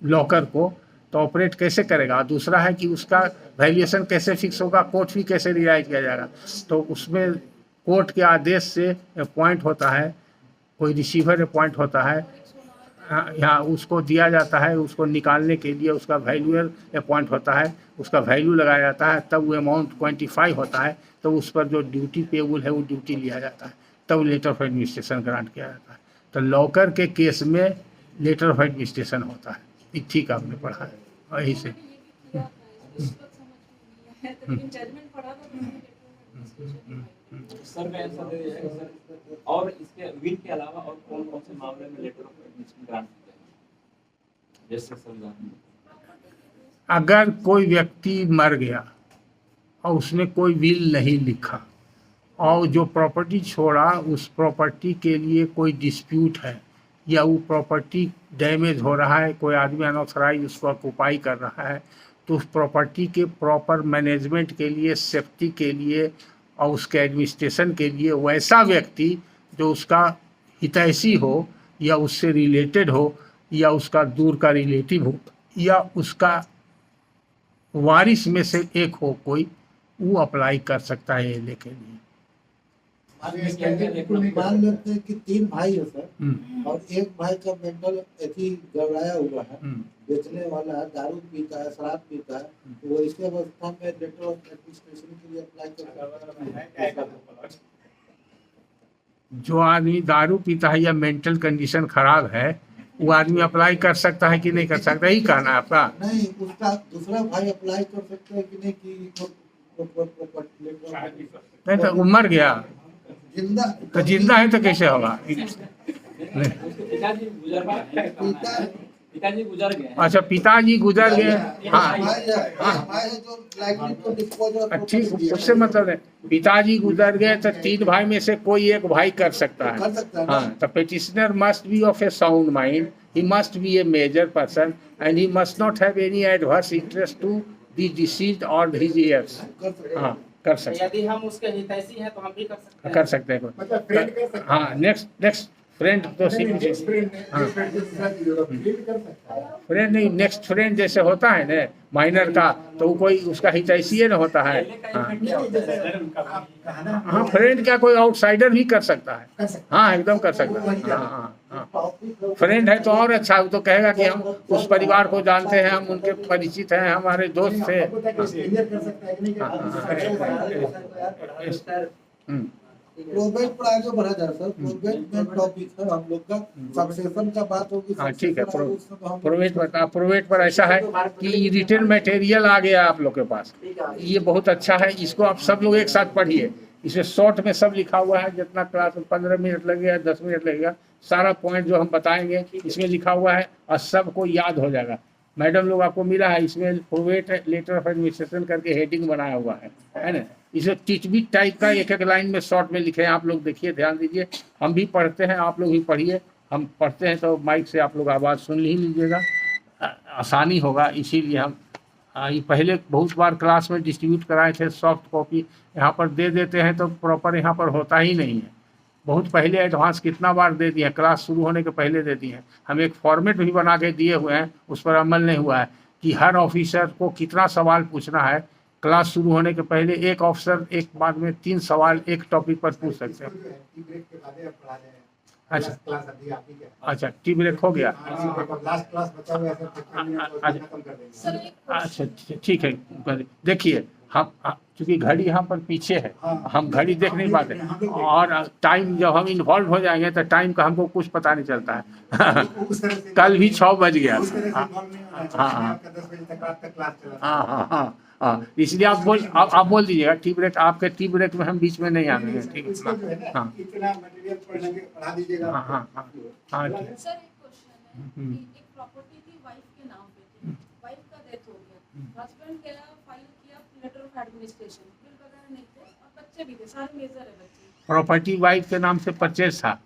लॉकर को, तो ऑपरेट कैसे करेगा। दूसरा है कि उसका वैल्यूएशन कैसे फिक्स होगा, कोर्ट फी कैसे रिलाइज किया जाएगा। तो उसमें कोर्ट के आदेश से अपॉइंट होता है, कोई रिसीवर अपॉइंट होता है, यहाँ उसको दिया जाता है, उसको निकालने के लिए उसका वैल्यूअर अपॉइंट होता है, उसका वैल्यू लगाया जाता है, तब वो अमाउंट क्वान्टिफाई होता है, तो उस पर जो ड्यूटी पेबल है वो ड्यूटी लिया जाता है, तब लेटर ऑफ एडमिनिस्ट्रेशन ग्रांट किया जाता है। तो लॉकर के केस में लेटर ऑफ एडमिनिस्ट्रेशन होता है। ये ठीक आपने पढ़ा है, वही से। सर मैं ऐसा दे दिया सर, और इसके विल के अलावा और कौन कौन से मामले में लेटर ऑफ एडमिनिस्ट्रेशन ग्रांट होते हैं, जैसे संविधान। अगर कोई व्यक्ति मर गया और उसने कोई विल नहीं लिखा, और जो प्रॉपर्टी छोड़ा उस प्रॉपर्टी के लिए कोई डिस्प्यूट है, या वो प्रॉपर्टी डैमेज हो रहा है, कोई आदमी अनऑथराइज उसको ऑक्युपाई कर रहा है, तो उस प्रॉपर्टी के प्रॉपर मैनेजमेंट के लिए, सेफ्टी के लिए और उसके एडमिनिस्ट्रेशन के लिए वैसा व्यक्ति जो उसका हितैषी हो, या उससे रिलेटेड हो, या उसका दूर का रिलेटिव हो, या उसका वारिस में से एक हो कोई, वो अप्लाई कर सकता है एले के लिए। मान लेते हैं कि 3 भाई है सर, और एक भाई का मेंटल ऐसी गड़बड़ाया हुआ है, बेचने वाला है, दारू पीता है, शराब पीता है, तो वो इस अवस्था में लेटर ऑफ एडमिनिस्ट्रेशन के लिए अप्लाई कर सकता है। जो आदमी दारू पीता है या मेंटल कंडीशन खराब है, वो आदमी अप्लाई कर सकता है कि नहीं कर सकता, यही कहना है आपका। नहीं, उसका दूसरा भाई अप्लाई कर सकता है कि नहीं, कि नहीं तो मर गया, जिंदा तो जिंदा है तो कैसे होगा। पिताजी गुजर गए, पिताजी गुजर गए। अच्छा, पिताजी गुजर गए। हाँ ठीक, उससे मतलब है पिताजी गुजर गए तो 3 भाई में से कोई एक भाई कर सकता है। हाँ, तो petitioner must be of a sound mind, he must be a major person, and he must not have any adverse interest to the deceased और हिज heirs। हाँ, कर सकते हैं। यदि हम उसके हितैषी हैं तो हम भी कर सकते हैं। कर सकते हैं। मतलब फ्रेंड कर सकते हैं। हाँ, नेक्स्ट फ्रेंड तो सीमित है। फ्रेंड नहीं, नेक्स्ट फ्रेंड जैसे होता है ना माइनर का, तो वो कोई उसका हितैषी ना होता है। हाँ, फ्रेंड क्या कोई आउटसाइडर भी कर सकता है। हाँ, एकदम कर सकता है। हाँ। फ्रेंड है तो और अच्छा, वो तो कहेगा कि हम उस परिवार को जानते हैं, हम उनके परिचित हैं, हमारे दोस्त थे। प्रोबेट पर आगे बढ़ा जाए सर। प्रोबेट में टॉपिक है हम लोग का, सक्सेशन का बात होगी। हाँ ठीक है। प्रोबेट पर ऐसा है कि रिटन मटेरियल आ गया आप लोग के पास, ये बहुत अच्छा है। इसको आप सब लोग एक साथ पढ़िए। इसमें शॉर्ट में सब लिखा हुआ है, जितना क्लास में 15 मिनट लगेगा, 10 मिनट लगेगा, सारा पॉइंट जो हम बताएंगे इसमें लिखा हुआ है और सबको याद हो जाएगा। मैडम लोग आपको मिला है, इसमें प्रोबेट लेटर ऑफ एडमिनिस्ट्रेशन करके हेडिंग बनाया हुआ है ना। इसमें टिचबिट टाइप का एक एक लाइन में शॉर्ट में लिखे हैं, आप लोग देखिए, ध्यान दीजिए। हम भी पढ़ते हैं, आप लोग भी पढ़िए। हम पढ़ते हैं तो माइक से आप लोग आवाज़ सुन ही लीजिएगा, आसानी होगा। इसीलिए हम ये पहले बहुत बार क्लास में डिस्ट्रीब्यूट कराए थे सॉफ्ट कॉपी, यहाँ पर दे देते हैं तो प्रॉपर यहाँ पर होता ही नहीं है। बहुत पहले एडवांस कितना बार दे दिए हैं, क्लास शुरू होने के पहले दे दिए हैं। हम एक फॉर्मेट भी बना के दिए हुए हैं, उस पर अमल नहीं हुआ है कि हर ऑफिसर को कितना सवाल पूछना है। क्लास शुरू होने के पहले एक ऑफिसर एक बार में 3 सवाल एक टॉपिक पर पूछ सकते हैं। अच्छा, टी ब्रेक हो गया। अच्छा ठीक है। देखिए, हम चूँकि घड़ी यहाँ पर पीछे है, हम घड़ी देख नहीं पाते, और टाइम जब हम इन्वॉल्व हो जाएंगे तो टाइम का हमको कुछ पता नहीं चलता है। कल भी 6 बज गया। हाँ, इसलिए आप बोल दीजिएगा टी ब्रेक। आपके टी ब्रेक में हम बीच में नहीं आएंगे, ठीक है। हाँ सर, एक क्वेश्चन है कि एक प्रॉपर्टी थी वाइफ के नाम पे थी, वाइफ का डेथ हो गया, हस्बैंड गया फाइल किया लेटर ऑफ एडमिनिस्ट्रेशन, बिल वगैरह नहीं थे और बच्चे भी थे, सारे मेजर है बच्चे। प्रॉपर्टी वाइफ के नाम से परचेज था। हाँ,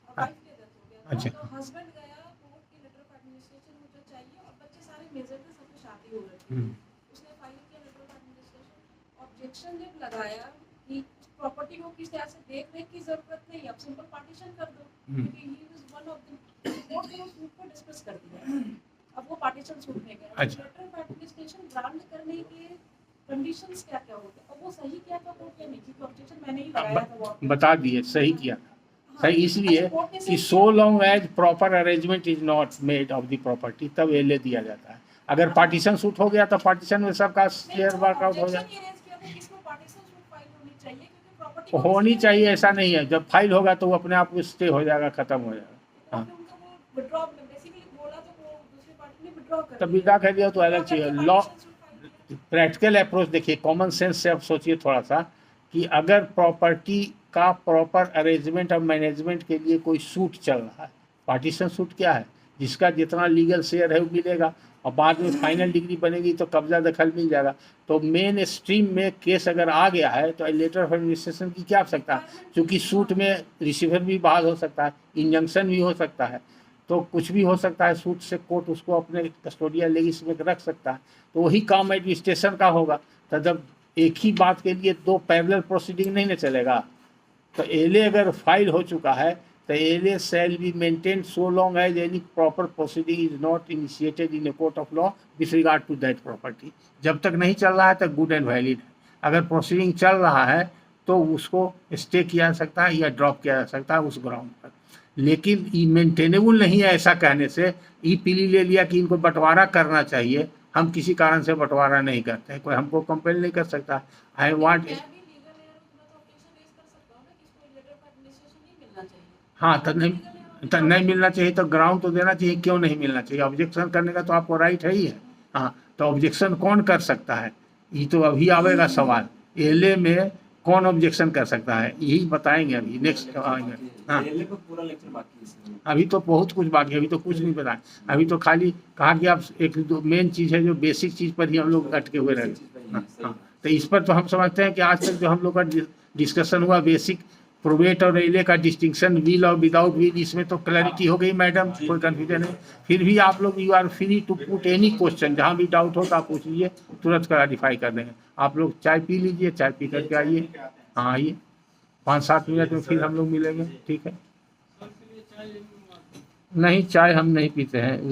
और वाइफ के डेथ हो गया। अच्छा। तो हस्बैंड गया कोर्ट की लेटर ऑफ एडमिनिस्ट्रेशन मुझे चाहिए, और बच्चे सारे मेजर थे, सबकी शादी हो रही थी। उसने फाइल किया लेटर ऑफ एडमिनिस्ट्रेशन, ऑब्जेक्शन जब लगाया कि प्रॉपर्टी को किसी तरह से देख रेख की जरूरत नहीं, अब सिंपल पार्टीशन कर दो, क्योंकि he was one of the court ने सूट को डिस्कस कर दिया। अब वो पार्टीशन सूट में गया। अच्छा। लेटर ऑफ एडमिनिस्ट्रेशन ग्रांट करने के कंडीशंस क्या क्या होते हैं, अब वो सही किया था कोर्ट या नहीं, क्योंकि ऑब्जेक्शन मैंने ही लगाया था वो। बता दिए, सही किया। सही इसलिए कि so long as proper arrangement is not made of the property, तब एले दिया जाता है। अगर पार्टीशन सूट हो गया तो पार्टीशन में सबका शेयर वर्कआउट हो जाए। होनी चाहिए, ऐसा नहीं है। जब फाइल होगा तो वो अपने आप स्टे हो जाएगा, खत्म हो जाएगा। हाँ, तब विड्रॉ कर दिया तो अलग चाहिए। लॉ प्रैक्टिकल अप्रोच देखिए, कॉमन सेंस से अब सोचिए थोड़ा सा कि अगर प्रॉपर्टी का प्रॉपर अरेंजमेंट और मैनेजमेंट के लिए कोई सूट चल रहा है, पार्टीशन सूट क्या है, जिसका जितना लीगल शेयर है वो मिलेगा, और बाद में फाइनल डिग्री बनेगी तो कब्जा दखल मिल जाएगा। तो मेन स्ट्रीम में केस अगर आ गया है तो लेटर ऑफ एडमिनिस्ट्रेशन की क्या आवश्यकता है, क्योंकि सूट में रिसीवर भी बहाल हो सकता है, इंजंक्शन भी हो सकता है, तो कुछ भी हो सकता है। सूट से कोर्ट उसको अपने कस्टोडियल लेगीस में रख सकता है। तो वही काम एडमिनिस्ट्रेशन का होगा। तो जब एक ही बात के लिए 2 पैरेलल प्रोसीडिंग नहीं न चलेगा, तो एले अगर फाइल हो चुका है तो एले shall be maintain so long as any proper proceeding is not initiated in a court of law with regard to that property. जब तक नहीं चल रहा है तो गुड एंड वैलिड है। अगर प्रोसीडिंग चल रहा है तो उसको स्टे किया जा सकता है या ड्रॉप किया जा सकता है उस ग्राउंड पर। लेकिन ये मेंटेनेबल नहीं है ऐसा कहने से। ई पीली ले लिया कि इनको बंटवारा करना चाहिए, हम किसी कारण से बंटवारा नहीं करते हैं, कोई हमको कंपेल नहीं कर सकता। आई वांट हाँ, तो नहीं मिलना चाहिए तो ग्राउंड तो देना चाहिए, क्यों नहीं मिलना चाहिए। ऑब्जेक्शन करने का तो आपको राइट है ही है। हाँ, तो ऑब्जेक्शन कौन कर सकता है, ये तो अभी आवेगा सवाल। एले में कौन ऑब्जेक्शन कर सकता है, यही बताएंगे अभी नेक्स्ट आएंगे। हाँ, अभी तो बहुत कुछ बाकी है, अभी तो कुछ नहीं बताएं। अभी तो खाली कहा कि आप एक मेन चीज़ है जो बेसिक चीज़ पर ही हम लोग अटके हुए रहे। हाँ, तो इस पर तो हम समझते हैं कि आज तक जो हम लोग का डिस्कशन हुआ बेसिक प्रोबेट और एले का डिस्टिंक्शन, विल और विदाउट विल, इसमें तो क्लैरिटी हो गई मैडम, कोई कन्फ्यूजन नहीं। फिर भी आप लोग you are free to put any question, जहाँ भी डाउट हो तो आप पूछ लीजिए, तुरंत क्लैरिफाई कर देंगे। आप लोग चाय पी लीजिए, चाय पी करके आइए। हाँ, आइए 5-7 मिनट में फिर हम लोग मिलेंगे, ठीक है। नहीं, चाय हम नहीं पीते हैं।